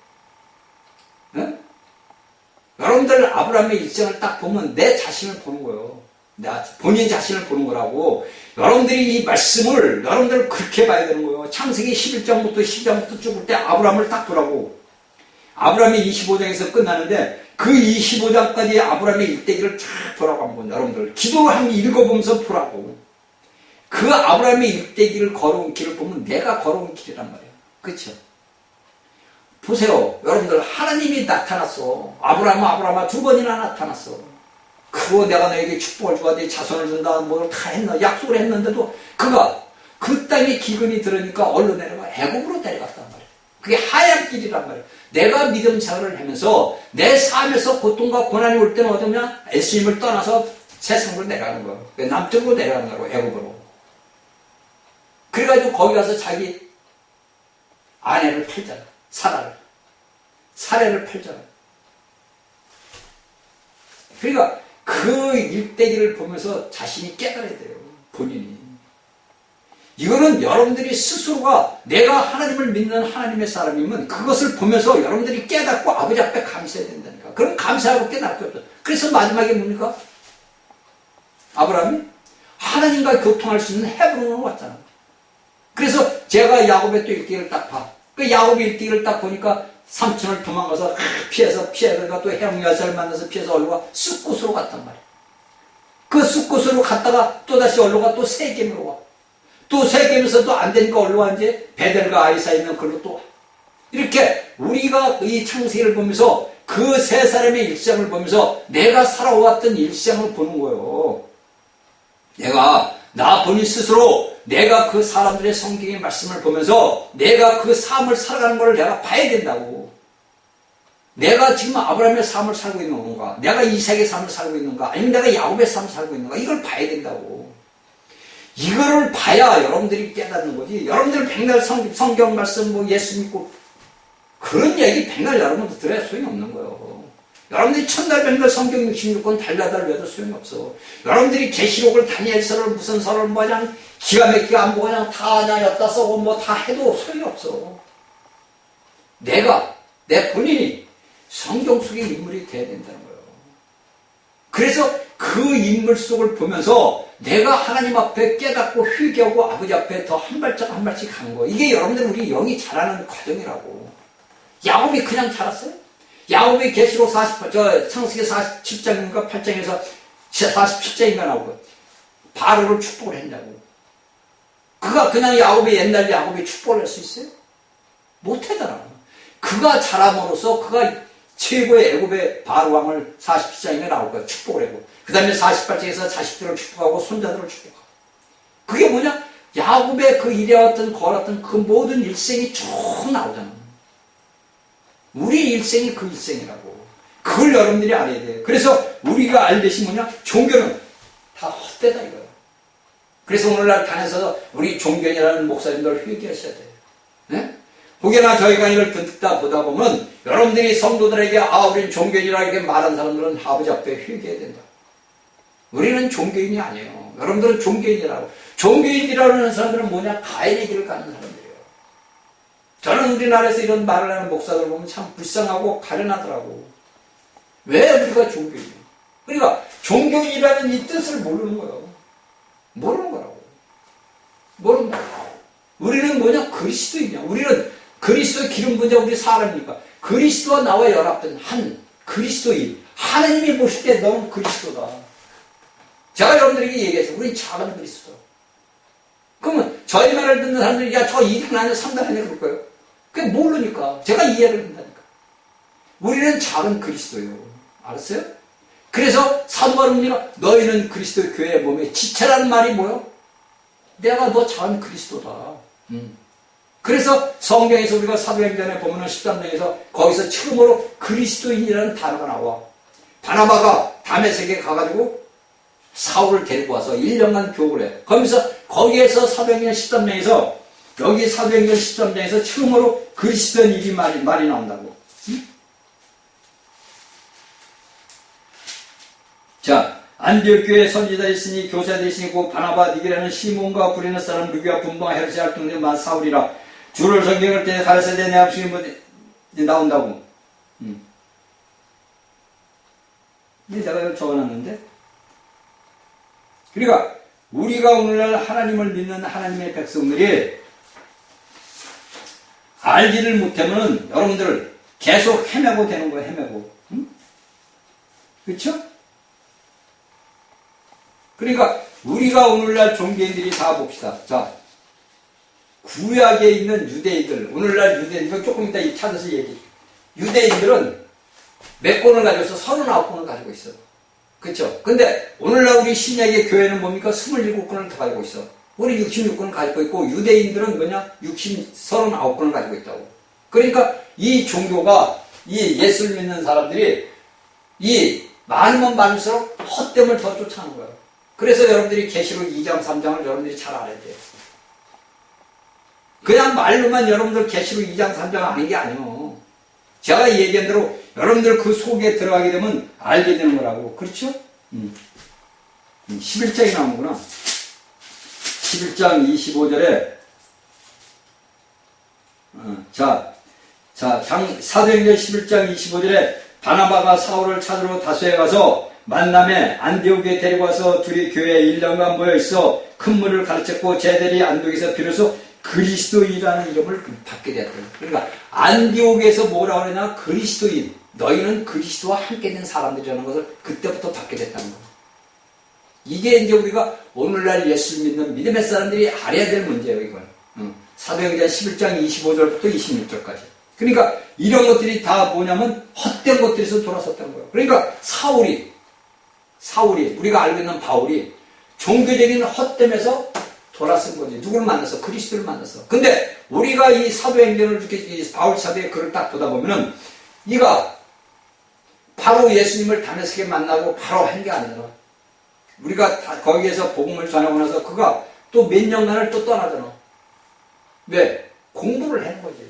네? 여러분들 아브라함의 입장을 딱 보면 내 자신을 보는 거예요. 본인 자신을 보는 거라고. 여러분들이 이 말씀을 여러분들 그렇게 봐야 되는 거예요. 창세기 11장부터 12장부터 쭉 볼 때 아브라함을 딱 보라고. 아브라함이 25장에서 끝나는데 그 25장까지 아브라함의 일대기를 쫙 보라고 한번 여러분들 기도를 한번 읽어보면서 보라고. 그 아브라함의 일대기를 걸어온 길을 보면 내가 걸어온 길이란 말이에요. 그렇죠? 보세요. 여러분들 하나님이 나타났어. 아브라함아 두 번이나 나타났어. 그거 내가 너에게 축복을 주고 내 자손을 준다 뭐 다 했나 약속을 했는데도 그가 그 땅에 기근이 들으니까 얼로 내려가 애굽으로 내려갔단 말이에요. 그게 하얀 길이란 말이에요. 내가 믿음 생활을 하면서 내 삶에서 고통과 고난이 올 때는 어디냐? 예수님을 떠나서 세상으로 내려가는 거예요. 남쪽으로 내려가는 거예요. 애굽으로. 그래가지고 거기 가서 자기 아내를 팔잖아. 사례를 팔잖아. 그러니까 그 일대기를 보면서 자신이 깨달아야 돼요. 본인이. 이거는 여러분들이 스스로가 내가 하나님을 믿는 하나님의 사람이면 그것을 보면서 여러분들이 깨닫고 아버지 앞에 감사해야 된다니까. 그럼 감사하고 깨닫고 없어. 그래서 마지막에 뭡니까? 아브라함이 하나님과 교통할 수 있는 헤브론으로 왔잖아. 그래서 제가 야곱의 또 일기를 딱 봐. 그 야곱의 일기를 딱 보니까 삼촌을 도망가서 피해서 또 해양 여자를 만나서 피해서 얼루가 숫곳으로 갔단 말이야. 그 숫곳으로 갔다가 또다시 얼루가 또 세겜으로 와. 또 세겜에서도 안 되니까 얼루가 이제 베델과 아이사 있는 걸로 또 와. 이렇게 우리가 이 창세기를 보면서 그 세 사람의 일생을 보면서 내가 살아왔던 일생을 보는 거예요. 나 본인 스스로 내가 그 사람들의 성경의 말씀을 보면서 내가 그 삶을 살아가는 걸 내가 봐야 된다고. 내가 지금 아브라함의 삶을 살고 있는 건가? 내가 이삭의 삶을 살고 있는가? 아니면 내가 야곱의 삶을 살고 있는가? 이걸 봐야 된다고. 이거를 봐야 여러분들이 깨닫는 거지. 여러분들 백날 성경 말씀 뭐 예수 믿고 그런 얘기 백날 여러분들 들어야 소용이 없는 거예요. 여러분들이 천달 백달 성경 66권 달라달라도 소용이 없어. 여러분들이 계시록을 다니엘서를 무슨 서를 뭐 그냥 기가 막히게 안 보고 그냥 다 그냥 엿다 써고 뭐 다 해도 소용이 없어. 내 본인이 성경 속의 인물이 돼야 된다는 거예요. 그래서 그 인물 속을 보면서 내가 하나님 앞에 깨닫고 회개하고 아버지 앞에 더 한 발짝 한 발씩 가는 거예요. 이게 여러분들 우리 영이 자라는 과정이라고. 야곱이 그냥 자랐어요? 야곱이 계시록 창세기 47장인가 8장에서 47장인가 나오고 바로를 축복을 했냐고. 그가 그냥 옛날 야곱이 축복을 할 수 있어요? 못하잖아. 그가 자람으로써 그가 최고의 애굽의 바로 왕을 47장인가 나올 거야. 축복을 하고. 그 다음에 48장에서 자식들을 축복하고 손자들을 축복하고. 그게 뭐냐? 야곱의 그 일해왔던 걸었던 그 모든 일생이 쭉 나오잖아. 우리 일생이 그 일생이라고. 그걸 여러분들이 알아야 돼요. 그래서 우리가 알듯이 뭐냐? 종교는 다 헛되다 이거야. 그래서 오늘날 단에서 우리 종교인이라는 목사님들 회개하셔야 돼요. 네? 혹여나 저희가 이걸 듣다 보다 보면 여러분들이 성도들에게 우리는 종교인이라 이렇게 말한 사람들은 아버지 앞에 회개해야 된다. 우리는 종교인이 아니에요. 여러분들은 종교인이라고. 종교인이라는 사람들은 뭐냐? 가인의 길을 가는 사람들이에요. 저는 우리나라에서 이런 말을 하는 목사들 보면 참 불쌍하고 가련하더라고. 왜 우리가 종교인이에요? 그러니까 종교인이라는 이 뜻을 모르는 거예요. 모르는 거라고. 모르는 거라고. 우리는 뭐냐? 그리스도인이야. 우리는 그리스도의 기름 부은 자 우리 사람이니까 그리스도와 나와 연합된 한 그리스도인. 하나님이 보실 때 너는 그리스도다. 제가 여러분들에게 얘기했어요. 우린 작은 그리스도. 그러면 저희 말을 듣는 사람들이 저 2단 아니야 3단 아니야 그럴 거예요. 그게 모르니까 제가 이해를 한다니까. 우리는 작은 그리스도예요. 알았어요? 그래서 사도 바울은 너희는 그리스도의 교회의 몸의 지체라는 말이 뭐예요? 내가 너 작은 그리스도다. 그래서 성경에서 우리가 사도행전에 보면은 13장에서 거기서 처음으로 그리스도인이라는 단어가 나와. 바나바가 다메섹에 가가지고 사울을 데리고 와서 1년간 교육을 해. 거기에서 사도행전 13장에서 여기 사도행전 13장에서 처음으로 그리스도인이 말이 나온다고. 자, 안디옥 교회에 선지자 있으니 교사 되시니 곧 바나바 니게라는 시몬과 부리는 사람 루기와 분방 헤롯이 활동된 만 사울이라. 주를 성경을 때 가르쳐대 내 앞식이 나온다고. 내가 이걸 적어놨는데. 그러니까 우리가 오늘날 하나님을 믿는 하나님의 백성들이 알지를 못하면 여러분들 계속 헤매고 되는 거예요. 헤매고. 그렇죠? 그러니까 우리가 오늘날 종교인들이 다 봅시다. 자, 구약에 있는 유대인들, 오늘날 유대인들 조금 이따 찾아서 얘기해. 유대인들은 몇 권을 가지고 있어? 39권을 가지고 있어. 그쵸? 근데 오늘날 우리 신약의 교회는 뭡니까? 27권을 더 가지고 있어. 우리 66권을 가지고 있고 유대인들은 뭐냐? 39권을 가지고 있다고. 그러니까 이 종교가 이 예수를 믿는 사람들이 이 많으면 많을수록 헛됨을 더 쫓아가는 거예요. 그래서 여러분들이 계시록 2장 3장을 여러분들이 잘 알아야 돼요. 그냥 말로만 여러분들 계시록 2장 3장 아는 게 아니에요. 제가 얘기한 대로 여러분들 그 속에 들어가게 되면 알게 되는 거라고. 그렇죠? 11장이 나오는구나. 11장 25절에 사도행전 11장 25절에 바나바가 사울을 찾으러 다소에 가서 만남에 안디옥에 데리고 와서 둘이 교회에 1년간 모여있어 큰 물을 가르쳤고 제들이 안디옥에서 비로소 그리스도인이라는 이름을 받게 되었다. 그러니까 안디옥에서 뭐라고 그러냐? 그리스도인, 너희는 그리스도와 함께 된 사람들이라는 것을 그때부터 받게 됐다는 거예요. 이게 이제 우리가 오늘날 예수 믿는 믿음의 사람들이 알아야 될 문제예요, 이건. 사도행전 11장 25절부터 26절까지. 그러니까 이런 것들이 다 뭐냐면 헛된 것들에서 돌아섰다는 거예요. 그러니까 사울이 우리가 알고 있는 바울이 종교적인 헛됨에서 돌아선 거지. 누구를 만났어? 그리스도를 만났어. 근데 우리가 이 사도행전을 이렇게 이 바울 사도의 글을 딱 보다 보면은 이가 바로 예수님을 다메섹에 만나고 바로 한 게 아니잖아. 우리가 거기에서 복음을 전하고 나서 그가 또 몇 년간을 또 떠나잖아. 왜? 공부를 하는 거지.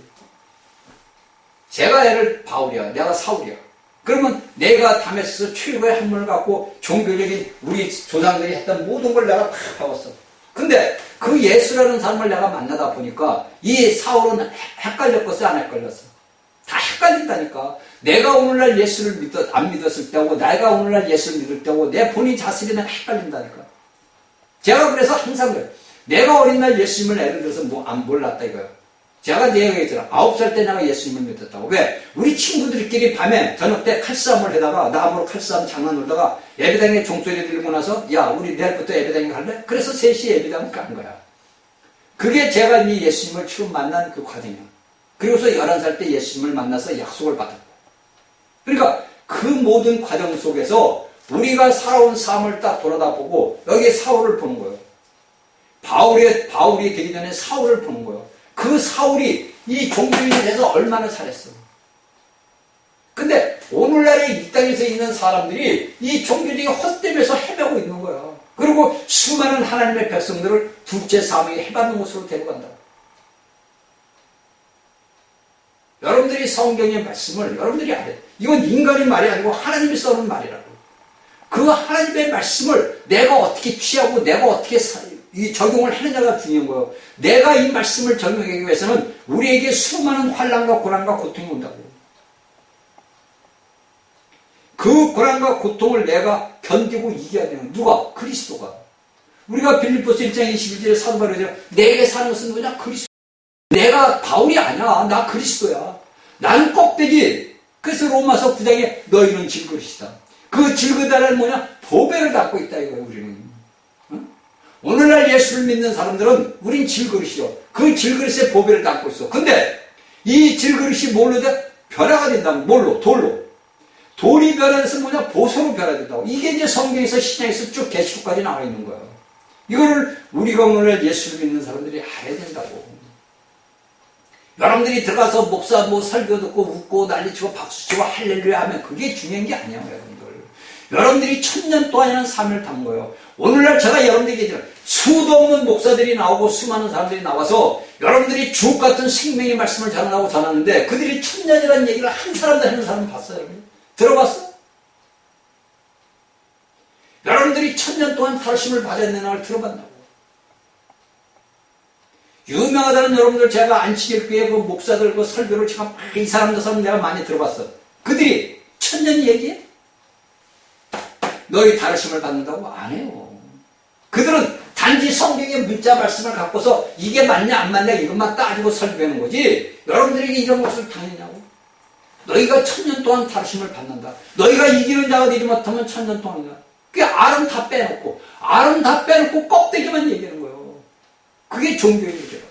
제가 얘를 바울이야. 내가 사울이야. 그러면 내가 다메섹에서 최고의 학문을 갖고 종교적인 우리 조상들이 했던 모든 걸 내가 다 배웠어. 근데 그 예수라는 사람을 내가 만나다 보니까 이 사울은 헷갈렸겠어? 안 헷갈렸어? 다 헷갈린다니까. 내가 오늘날 예수를 안 믿었을 때하고 내가 오늘날 예수를 믿을 때하고 내 본인 자신이 헷갈린다니까. 제가 그래서 항상 그래요. 내가 어린 날 예수님을 예를 들어서 안 몰랐다 이거예요. 제가 내 얘기했잖아. 9살 때 내가 예수님을 믿었다고. 왜? 우리 친구들끼리 밤에 저녁 때 칼싸움을 하다가 나무로 칼싸움 장난 놀다가 예배당에 종소리 들고 나서 야 우리 내일부터 예배당에 갈래? 그래서 3시에 예배당을 간 거야. 그게 제가 이 예수님을 처음 만난 그 과정이야. 그리고서 11살 때 예수님을 만나서 약속을 받았고. 그러니까 그 모든 과정 속에서 우리가 살아온 삶을 딱 돌아다보고 여기에 사울을 보는 거예요. 바울이 되기 전에 사울을 보는 거예요. 그 사울이 이 종교인이 돼서 얼마나 잘했어. 근데 오늘날에 이 땅에서 있는 사람들이 이 종교적인 헛됨에서 헤매고 있는 거야. 그리고 수많은 하나님의 백성들을 둘째 사명에 해받는 곳으로 데려간다. 여러분들이 성경의 말씀을 여러분들이 알아요. 이건 인간의 말이 아니고 하나님이 써놓은 말이라고. 그 하나님의 말씀을 내가 어떻게 취하고 내가 어떻게 이 적용을 하느냐가 중요한 거예요. 내가 이 말씀을 적용하기 위해서는 우리에게 수많은 환난과 고난과 고통이 온다고. 그 고난과 고통을 내가 견디고 이겨야 되는 누가? 그리스도가. 우리가 빌립보서 1장 21절에 사도 바울이 내게 사는 것은 뭐냐? 그리스도. 내가 바울이 아니야. 나 그리스도야. 나는 껍데기. 그래서 로마서 9장에 너희는 질그릇이다. 그 질그릇이란 뭐냐? 보배를 갖고 있다 이거예요. 우리는. 오늘날 예수를 믿는 사람들은 우린 질그릇이요. 그 질그릇에 보배를 담고 있어. 근데 이 질그릇이 뭘로 돼? 변화가 된다고. 뭘로? 돌로. 돌이 변화돼서 뭐냐? 보소로 변화된다고. 이게 이제 성경에서 신약에서 쭉 계시록까지 나와 있는 거예요. 이거를 우리가 오늘날 예수를 믿는 사람들이 알아야 된다고. 여러분들이 들어가서 목사 설교 듣고 웃고 난리치고 박수치고 할렐루야 하면 그게 중요한 게 아니에요. 여러분들이 1000년 동안이라는 삶을 담은 거예요. 오늘날 제가 여러분들에게 얘기해요. 수도 없는 목사들이 나오고 수많은 사람들이 나와서 여러분들이 주옥 같은 생명의 말씀을 전하고 전하는데 그들이 1000년이라는 얘기를 한 사람도 하는 사람 봤어요? 여러분? 들어봤어? 여러분들이 1000년 동안 다루심을 받았는 날 들어봤나고? 유명하다는 여러분들 제가 안치길교회 그 목사들 그 설교를 제가 이 사람 저 사람 내가 많이 들어봤어. 그들이 1000년 얘기해? 너희 다루심을 받는다고? 안 해요. 그들은 단지 성경의 문자 말씀을 갖고서 이게 맞냐 안 맞냐 이것만 따지고 설교하는 거지. 여러분들에게 이런 것을 당했냐고? 너희가 1000년 동안 다루심을 받는다. 너희가 이기는 자가 되지 못하면 1000년 동안이다. 그게 알은 다 빼놓고 껍데기만 얘기하는 거예요. 그게 종교의 문제다.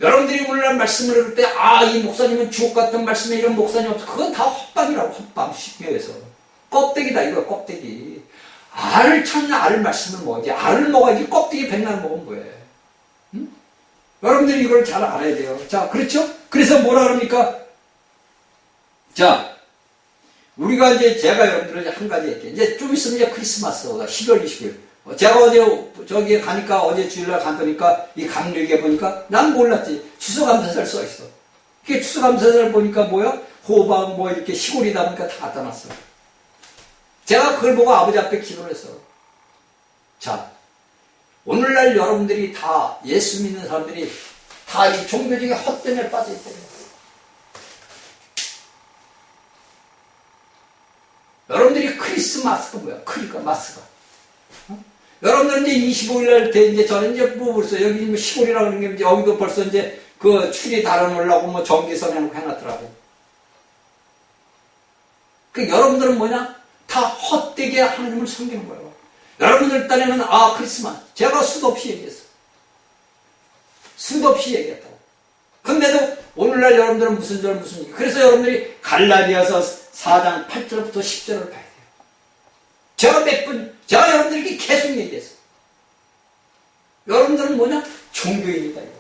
여러분들이 오늘날 말씀을 들을 때 이 목사님은 주옥 같은 말씀에 이런 목사님 없어. 그건 다 헛방이라고. 헛방 쉽게 해서. 껍데기다 이거야. 껍데기. 알을 찾냐 알을 말씀을 먹어야지. 알을 먹어야지 껍데기 백날 먹으면 뭐해. 응? 여러분들이 이걸 잘 알아야 돼요. 자, 그렇죠? 그래서 뭐라 그럽니까? 자, 우리가 이제 제가 여러분들한테 한 가지 얘기해. 이제 좀 있으면 이제 크리스마스가 12월 29일. 제가 어제 저기 가니까 어제 주일날 갔더니까 이 강력에 보니까 난 몰랐지. 추수감사절 써 있어. 이게 추수감사절 보니까 뭐야? 호박 뭐 이렇게 시골이다 보니까 다 갖다 놨어. 제가 그걸 보고 아버지 앞에 기도를 했어. 자, 오늘날 여러분들이 다 예수 믿는 사람들이 다 이 종교적인 헛됨에 빠져 있대요. 여러분들이 크리스마스가 뭐야? 크리스마스가. 여러분들 이제 25일날 돼, 이제 저는 이제 뭐 벌써 여기 뭐 시골이라고 그러는 게 이제 여기도 벌써 이제 그 추리 달아놓으려고 뭐 전기선 해놓고 해놨더라고. 그 여러분들은 뭐냐? 다 헛되게 하나님을 섬기는 거예요. 여러분들 딴에는 크리스마스. 제가 수도 없이 얘기했어. 수도 없이 얘기했다고. 근데도 오늘날 여러분들은 무슨 절 무슨 일. 그래서 여러분들이 갈라디아서 4장 8절부터 10절을 봐야 돼요. 제가 여러분들에게 계속 얘기했어. 여러분들은 뭐냐? 종교인이다. 이거.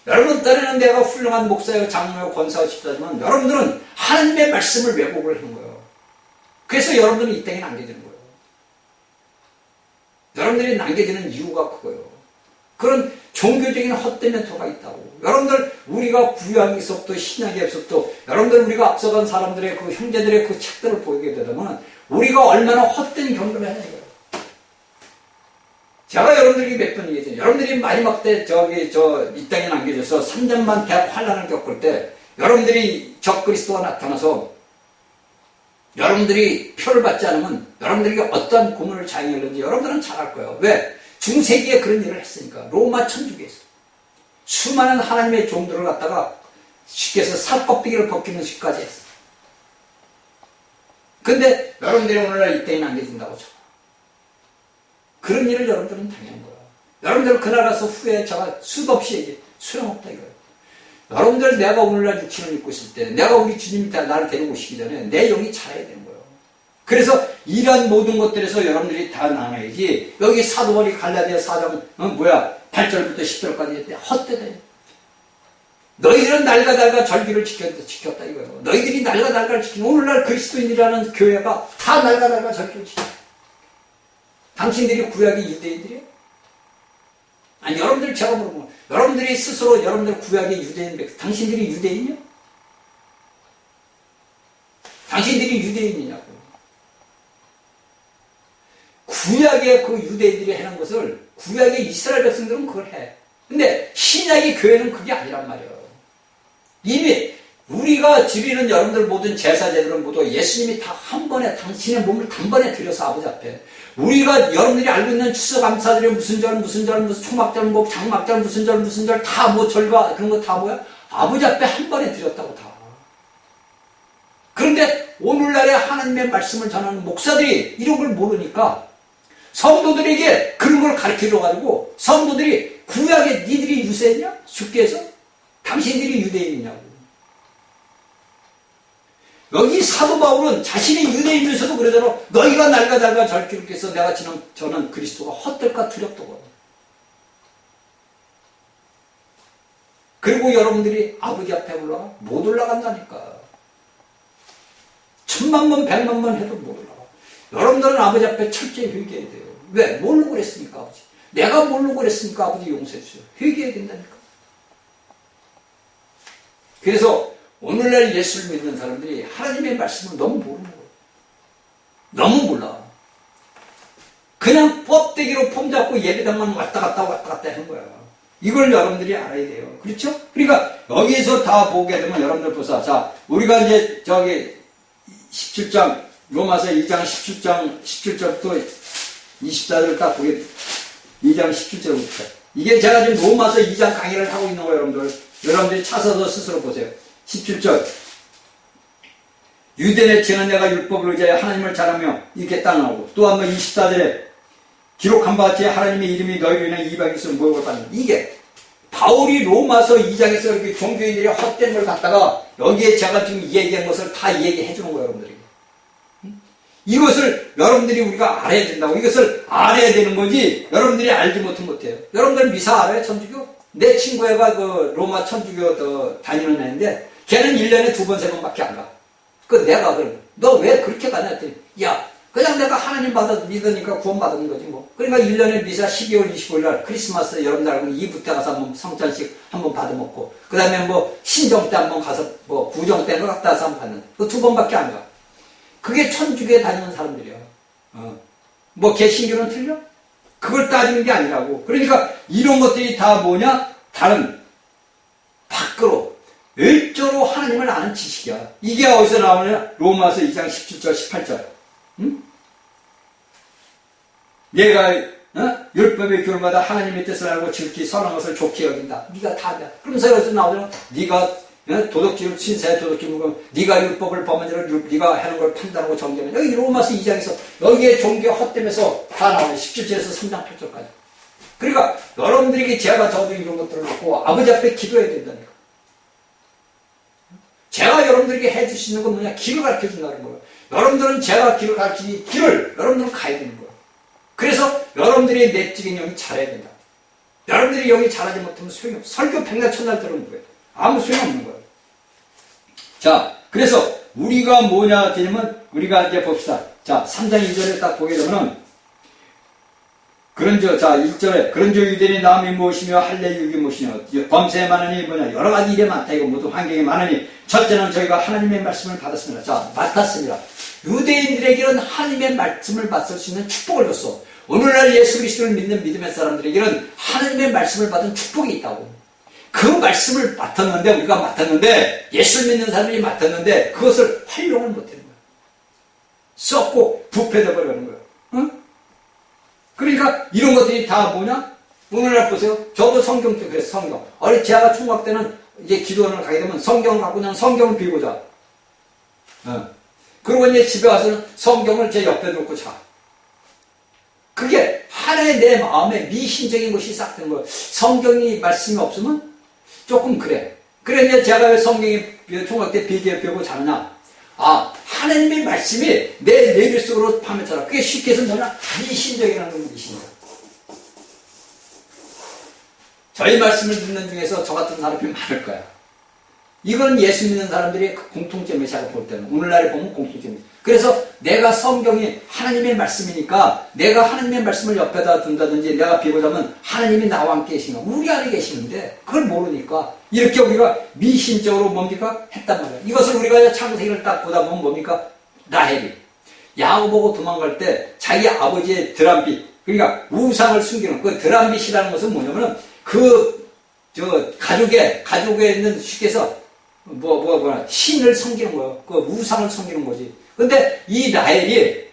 여러분 딴에는 내가 훌륭한 목사요, 장로요, 권사요 싶다지만 여러분들은 하나님의 말씀을 왜곡을 하는 거예요. 그래서 여러분들은 이 땅에 남겨지는 거예요. 여러분들이 남겨지는 이유가 그거예요. 그런 종교적인 헛된 멘토가 있다고. 여러분들 우리가 구약에서부터 신약에서부터 여러분들 우리가 앞서간 사람들의 그 형제들의 그 책들을 보게 되면 우리가 얼마나 헛된 경험을 해야 돼요. 제가 여러분들에게 몇 번 얘기했잖아요. 여러분들이 마지막 때 이 땅에 남겨져서 3년만 대환란을 겪을 때 여러분들이 적그리스도가 나타나서 여러분들이 표를 받지 않으면 여러분들에게 어떠한 고문을 자행했는지 여러분들은 잘 알 거예요. 왜? 중세기에 그런 일을 했으니까. 로마 천주교에서 수많은 하나님의 종들을 갖다가 쉽게 해서 살껍데기를 벗기는 식까지 했어. 근데 여러분들이 오늘날 이 땅에 남겨진다고 쳐. 그런 일을 여러분들은 당하는 거야. 여러분들 그날 가서 후에 제가 수도 없이 얘기해. 소용없다 이거예요. 여러분들 내가 오늘날 육신을 입고 있을 때 내가 우리 주님이 나를 데리고 오시기 전에 내 영이 자라야 되는 거예요. 그래서 이런 모든 것들에서 여러분들이 다 나눠야지. 여기 사도 바울이 갈라디아 4장 8절부터 10절까지 했대. 헛되다. 너희들은 날과 달과 절기를 지켰다 이거예요. 너희들이 날과 달과를 지키는 오늘날 그리스도인이라는 교회가 다 날과 달과 절기를 지켜. 당신들이 구약의 유대인들이에요? 아니 여러분들 제가 물어보면 여러분들이 스스로 여러분들 구약의 유대인 당신들이 유대인이요? 당신들이 유대인이냐고. 구약의 그 유대인들이 하는 것을 구약의 이스라엘 백성들은 그걸 해. 근데 신약의 교회는 그게 아니란 말이에요. 이미 우리가 드리는 여러분들 모든 제사 제들은 모두 예수님이 다 한 번에 당신의 몸을 단번에 드려서 아버지 앞에 우리가 여러분들이 알고 있는 추수감사절에 무슨 절 무슨 초막절 뭐 장막절 무슨 절 다 뭐 절과 그런 거 다 뭐야? 아버지 앞에 한 번에 드렸다고 다. 그런데 오늘날에 하나님의 말씀을 전하는 목사들이 이런 걸 모르니까 성도들에게 그런 걸 가르쳐줘가지고 성도들이 구약에 니들이 유세했냐? 쉽게 해서 당신들이 유대인이냐고. 여기 사도 바울은 자신이 유대인이면서도 그러잖아. 너희가 날과 달과 절기를 깨서 내가 저는 그리스도가 헛될까 두렵다고. 그리고 여러분들이 아버지 앞에 올라가? 못 올라간다니까. 1000만 번, 100만 번 해도 못 올라가. 여러분들은 아버지 앞에 철저히 회개해야 돼요. 왜? 뭘로 그랬습니까, 아버지? 내가 뭘로 그랬습니까, 아버지 용서해 주세요. 회개해야 된다니까. 그래서 오늘날 예수를 믿는 사람들이 하나님의 말씀을 너무 모르는 거예요. 너무 몰라. 그냥 껍데기로 폼 잡고 예배당만 왔다 갔다 하는 거야. 이걸 여러분들이 알아야 돼요. 그렇죠? 그러니까 여기서 다 보게 되면 여러분들 보세요. 자, 우리가 이제 17장, 로마서 2장 17절부터 24절을 딱 보게, 2장 17절부터. 이게 제가 지금 로마서 2장 강의를 하고 있는 거예요, 여러분들. 여러분들이 찾아서 스스로 보세요. 17절. 유대의 죄는 내가 율법을 의지하여 하나님을 잘하며 이렇게 딱 나오고 또 한번 24절에 기록한 바와 같이 하나님의 이름이 너희로 인해 이방에서 모욕을 받는 이게 바울이 로마서 2장에서 이렇게 종교인들이 헛된 걸 갖다가 여기에 제가 지금 얘기한 것을 다 얘기해 주는 거예요, 여러분들에게. 이것을 여러분들이 우리가 알아야 된다고. 이것을 알아야 되는 거지 여러분들이 알지 못해요. 여러분들 미사 알아요, 천주교? 내 친구애가 그 로마 천주교 다니는 애인데 걔는 1년에 2번, 3번밖에 안 가. 내가 그럼 너 왜 그렇게 가냐 했더니 야 그냥 내가 하나님 믿으니까 구원 받는 거지 뭐. 그러니까 1년에 미사 12월 25일 날 크리스마스 여러분들 알고 2부 때 가서 한번 성찬식 한번 받아먹고 그 다음에 뭐 신정 때 한번 가서 뭐 구정 때 갔다 와서 한번 받는 그 2번밖에 안 가. 그게 천주교에 다니는 사람들이야. 뭐 개신교는 틀려? 그걸 따지는 게 아니라고. 그러니까 이런 것들이 다 뭐냐? 다른 밖으로 일조로 하나님을 아는 지식이야. 이게 어디서 나오냐? 로마서 2장 17절 18절. 응? 내가 율법의 교훈마다 하나님의 뜻을 알고 지극히 선한 것을 좋게 여긴다. 네가 다 돼. 그러면서 여기서 나오잖아. 네가 도덕질, 신사의 도덕질 물건, 네가 율법을 범한 자를 네가 하는 걸 판단하고 정죄하는. 여기 로마서 2장에서 여기에 종교 헛되면서 다 나오네. 17절에서 3장 8절까지. 그러니까 여러분들에게 제가 저도 이런 것들을 놓고 아버지 앞에 기도해야 된다니까. 제가 여러분들에게 해줄 수 있는 건 뭐냐? 길을 가르쳐 준다는 거예요. 여러분들은 제가 길을 가르치니 길을 여러분들은 가야 되는 거예요. 그래서 여러분들의 내적인 영이 잘해야 된다. 여러분들이 영이 잘하지 못하면 소용없어. 설교 백날 천날 들으면 뭐예요? 아무 소용없는 거예요. 자, 그래서 우리가 뭐냐 되면 우리가 이제 봅시다. 자, 3장 2절에 딱 보게 되면은 자, 1절에 그런저 유대인의 남이 무엇이며 할례 율이 무엇이며 범죄에 많으니 뭐냐 여러 가지 일에 많다. 이거 모두 환경에 많으니 첫째는 저희가 하나님의 말씀을 받았습니다. 자, 맡았습니다. 유대인들에게는 하나님의 말씀을 받을 수 있는 축복을 줬어. 오늘날 예수 그리스도를 믿는 믿음의 사람들에게는 하나님의 말씀을 받은 축복이 있다고. 그 말씀을 우리가 맡았는데, 예수 믿는 사람들이 맡았는데, 그것을 활용을 못하는 거야. 썩고 부패돼 버리는 거야. 응? 그러니까 이런 것들이 다 뭐냐? 오늘날 보세요. 저도 성경 때 그랬어, 성경. 제가 중학 때는 이제 기도원을 가게 되면 성경을 갖고 그냥 성경을 비고 자. 그리고 이제 집에 와서는 성경을 제 옆에 놓고 자. 그게 하나의 내 마음에 미신적인 것이 싹 든 거예요. 성경이 말씀이 없으면 조금 그래. 그래, 이제 제가 왜 성경이 중학 때 비디오 배우고 자느냐? 하나님의 말씀이 내 뇌리 속으로 파면쳐라. 그게 쉽게 해서 뭐냐? 미신적이라는 건 미신적. 저희 말씀을 듣는 중에서 저 같은 사람이 많을 거야. 이건 예수 믿는 사람들의 공통점이 제가 볼 때는. 오늘날에 보면 공통점이. 그래서 내가 성경이 하나님의 말씀이니까 내가 하나님의 말씀을 옆에다 둔다든지 내가 비고자면 하나님이 나와 함께 계시는 우리 안에 계시는데 그걸 모르니까 이렇게 우리가 미신적으로 뭡니까? 했단 말이야. 이것을 우리가 창세기를 딱 보다 보면 뭡니까? 라헬이 야곱 보고 도망갈 때 자기 아버지의 드람빛, 그러니까 우상을 숨기는 그 드람빛이라는 것은 뭐냐면은 가족에 있는 쉽게 해서 신을 섬기는 거예요. 그 우상을 섬기는 거지. 근데 이 라헬이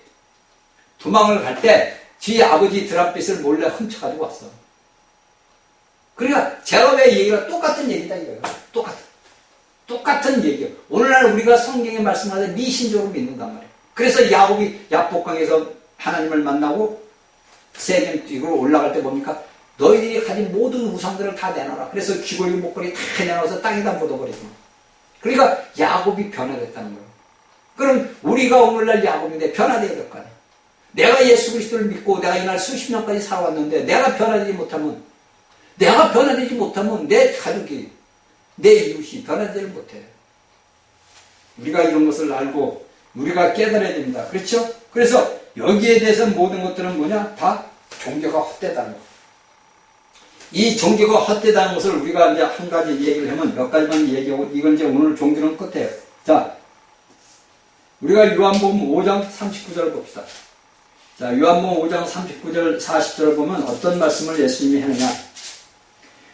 도망을 갈 때 지 아버지 드람빛을 몰래 훔쳐가지고 왔어. 그러니까 제가 왜 얘기가 똑같은 얘기다 이거예요. 똑같은 얘기예요. 오늘날 우리가 성경의 말씀하되 미신적으로 믿는단 말이에요. 그래서 야곱이 야복강에서 하나님을 만나고 세겜 뛰고 올라갈 때 뭡니까? 너희들이 가진 모든 우상들을 다 내놔라. 그래서 귀걸이 목걸이 다 내놔서 땅에다 묻어버리죠. 그러니까 야곱이 변화됐다는 거예요. 그럼 우리가 오늘날 야곱인데 변화되어야 될 거 아니에요. 내가 예수 그리스도를 믿고 내가 이날 수십 년까지 살아왔는데 내가 변화되지 못하면 내 가족이, 내 이웃이 변화되지 못해. 우리가 이런 것을 알고 우리가 깨달아야 됩니다. 그렇죠? 그래서 여기에 대해서 모든 것들은 뭐냐? 다 종교가 헛되다는 거. 이 종교가 헛되다는 것을 우리가 이제 한 가지 얘기를 하면 몇 가지만 얘기하고 이건 이제 오늘 종교는 끝이에요. 자, 우리가 요한복음 5장 39절을 봅시다. 자, 요한복음 5장 39절 40절을 보면 어떤 말씀을 예수님이 하느냐?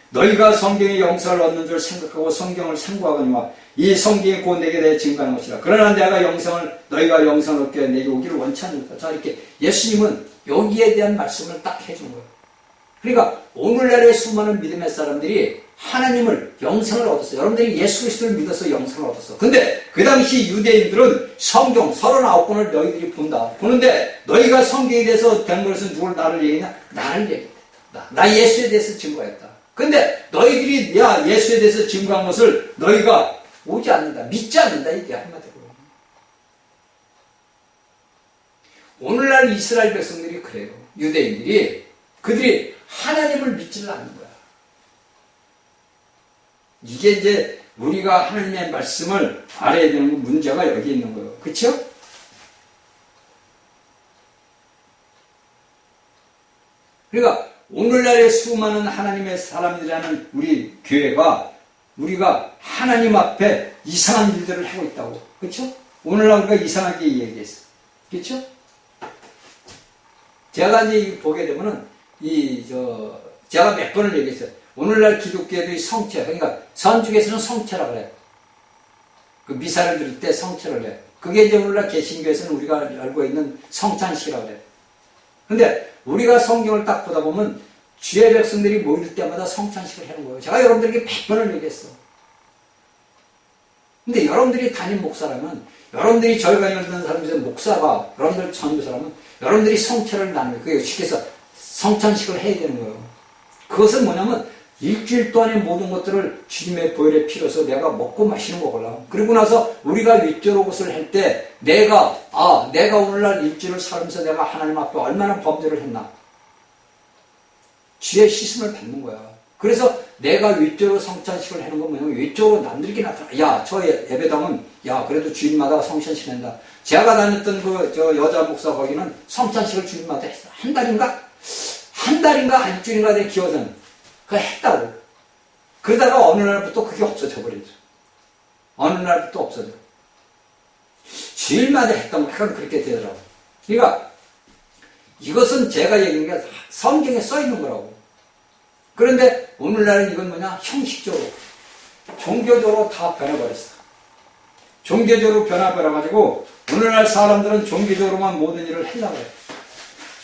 너희가 성경의 영생을 얻는 줄 생각하고 성경을 상고하거니와 이 성경이 곧 내게 대해 증거하는 것이라. 그러나 너희가 영생을 얻게 내게 오기를 원치 않는다. 자, 이렇게 예수님은 여기에 대한 말씀을 딱 해준 거예요. 그러니까 오늘날의 수많은 믿음의 사람들이 하나님을 영생을 얻었어요. 여러분들이 예수 그리스도를 믿어서 영생을 얻었어. 근데 그 당시 유대인들은 성경 39권을 너희들이 보는데 너희가 성경에 대해서 된 것은 나를 얘기했냐? 나를 얘기했다. 나 예수에 대해서 증거했다. 근데 너희들이 예수에 대해서 증거한 것을 너희가 오지 않는다. 믿지 않는다. 이게 한마디로. 오늘날 이스라엘 백성들이 그래요. 유대인들이 그들이 하나님을 믿지를 않는 거야. 이게 이제 우리가 하나님의 말씀을 알아야 되는 문제가 여기 있는 거예요. 그렇죠? 그러니까 오늘날의 수많은 하나님의 사람들이라는 우리 교회가 우리가 하나님 앞에 이상한 일들을 하고 있다고. 그렇죠? 오늘날 우리가 이상하게 얘기했어. 그렇죠? 제가 이제 보게 되면은, 제가 몇 번을 얘기했어요. 오늘날 기독교에도 이 성체, 그러니까 선중에서는 성체라고 그래요. 그 미사를 드릴 때 성체를 해요. 그게 이제 오늘날 개신교에서는 우리가 알고 있는 성찬식이라고 그래요. 근데 우리가 성경을 딱 보다 보면 주의 백성들이 모일 때마다 성찬식을 하는 거예요. 제가 여러분들에게 100번을 얘기했어. 근데 여러분들이 담임 목사라면, 여러분들이 절간을 듣는 사람에서 목사가, 여러분들 전도사라면, 여러분들이 성체를 나누는 거예요. 그게 쉽게 해서 성찬식을 해야 되는 거예요. 그것은 뭐냐면, 일주일 동안의 모든 것들을 주님의 보혈의 피로서 내가 먹고 마시는 거구나. 그리고 나서 우리가 윗조로 것을 할 때, 내가 오늘날 일주일을 살면서 내가 하나님 앞에 얼마나 범죄를 했나. 주의 시선을 받는 거야. 그래서 내가 윗조로 성찬식을 하는 건 뭐냐면, 윗조로 남들에게 나타나. 야, 저 예배당은, 야, 그래도 주일마다 성찬식 한다. 제가 다녔던 여자 목사 거기는 성찬식을 주일마다 했어. 한 달인가, 일주일인가 내 기억은. 그거 했다고. 그러다가 어느 날부터 그게 없어져 버리죠. 어느 날부터 없어져. 주일마다 했던 거, 약간 그렇게 되더라고. 그러니까, 이것은 제가 얘기한 게 성경에 써 있는 거라고. 그런데 오늘날은 이건 뭐냐? 형식적으로, 종교적으로 다 변해버렸어. 종교적으로 변화버려가지고, 오늘날 사람들은 종교적으로만 모든 일을 하려고 해요.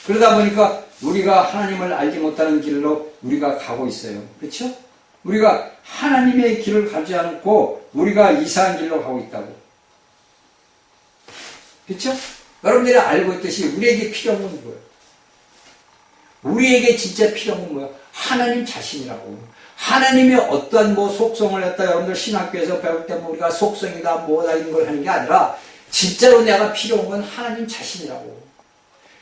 그러다 보니까 우리가 하나님을 알지 못하는 길로 우리가 가고 있어요. 그렇죠? 우리가 하나님의 길을 가지 않고 우리가 이상한 길로 가고 있다고. 그렇죠? 여러분들이 알고 있듯이 우리에게 필요한 건 뭐예요? 우리에게 진짜 필요한 건 뭐예요? 하나님 자신이라고. 하나님이 어떠한 속성을 했다 여러분들 신학교에서 배울 때 우리가 속성이다 뭐다 이런 걸 하는 게 아니라 진짜로 내가 필요한 건 하나님 자신이라고.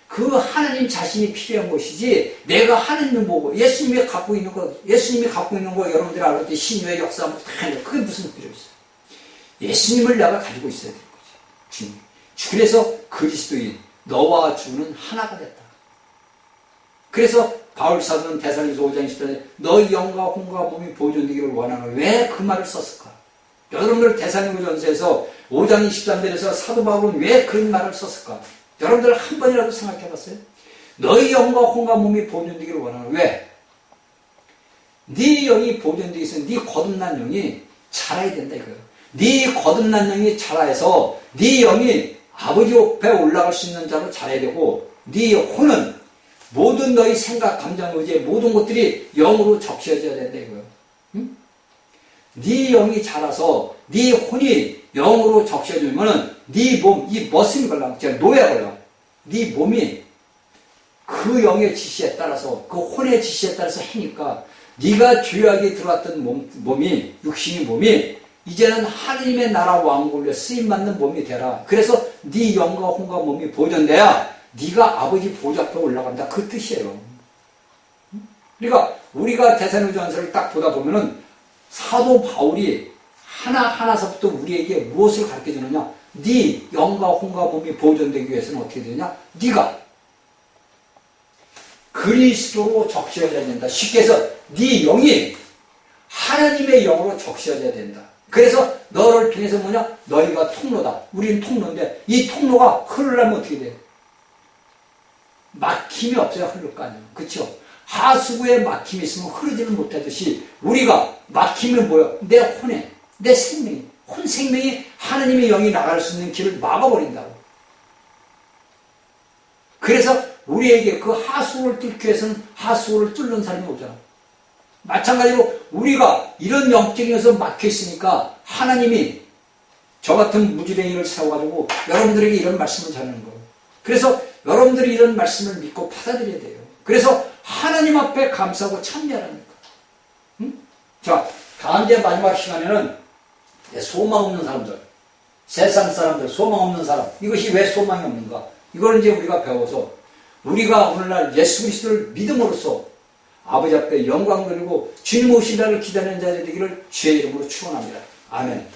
그 하나님 자신이 필요한 것이지 내가 하나님을 보고 예수님이 갖고 있는 거 여러분들이 알고 있듯이 신유의 역사 다 하는 거 그게 무슨 필요 있어요? 예수님을 내가 가지고 있어야 되는 거지. 그래서 그리스도인 너와 주는 하나가 됐다. 그래서 바울 사도는 데살로니가서 5장 20절에 너희 영과 혼과 몸이 보존되기를 원하는 왜 그 말을 썼을까? 여러분들 데살로니가전서에서 5장 23절에서 사도 바울은 왜 그런 말을 썼을까? 여러분들 한 번이라도 생각해 봤어요? 너희 영과 혼과 몸이 보존되기를 원하는 왜? 네 영이 보존되기 위해서 네 거듭난 영이 자라야 된다 이거예요. 네 거듭난 영이 자라서 네 영이 아버지 옆에 올라갈 수 있는 자로 자라야 되고 네 혼은 모든 너희 생각, 감정, 의지의 모든 것들이 영으로 적셔져야 된다 이거예요. 응? 네 영이 자라서 네 혼이 영으로 적셔지면은 네 몸, 이 머슴이 걸려. 제가 노예가 걸려. 네 몸이 그 영의 지시에 따라서, 그 혼의 지시에 따라서 하니까 네가 죄악에 들어왔던 몸이, 육신의 몸이 이제는 하나님의 나라 왕국에 쓰임받는 몸이 되라. 그래서 네 영과 혼과 몸이 보존돼야 네가 아버지 보좌 앞에 올라간다. 그 뜻이에요. 그러니까 우리가 데살로니가전서를 딱 보다 보면은 사도 바울이 하나하나서부터 우리에게 무엇을 가르쳐 주느냐? 네 영과 혼과 몸이 보존되기 위해서는 어떻게 되느냐? 네가 그리스도로 적셔져야 된다. 쉽게 해서 네 영이 하나님의 영으로 적셔져야 된다. 그래서 너를 통해서 뭐냐? 너희가 통로다. 우리는 통로인데 이 통로가 흐르려면 어떻게 돼? 막힘이 없어야 흐를 거 아니에요. 그렇죠? 하수구에 막힘이 있으면 흐르지를 못하듯이 우리가 막힘이 뭐예요? 내 혼에, 내 생명이, 혼 생명이 하나님의 영이 나갈 수 있는 길을 막아버린다고. 그래서 우리에게 그 하수구를 뚫기 위해서는 하수구를 뚫는 사람이 오잖아. 마찬가지로 우리가 이런 영적인 것에 막혀있으니까 하나님이 저 같은 무지랭이를 세워가지고 여러분들에게 이런 말씀을 전하는 거예요. 그래서 여러분들이 이런 말씀을 믿고 받아들여야 돼요. 그래서 하나님 앞에 감사하고 참여하라니까. 응? 자, 다음 이제 마지막 시간에는 소망 없는 사람들, 세상 사람들, 소망 없는 사람, 이것이 왜 소망이 없는가? 이걸 이제 우리가 배워서 우리가 오늘날 예수 그리스도를 믿음으로써 아버지 앞에 영광 돌리고 주님 오신 날을 기다리는 자들이 되기를 주의 이름으로 축원합니다. 아멘.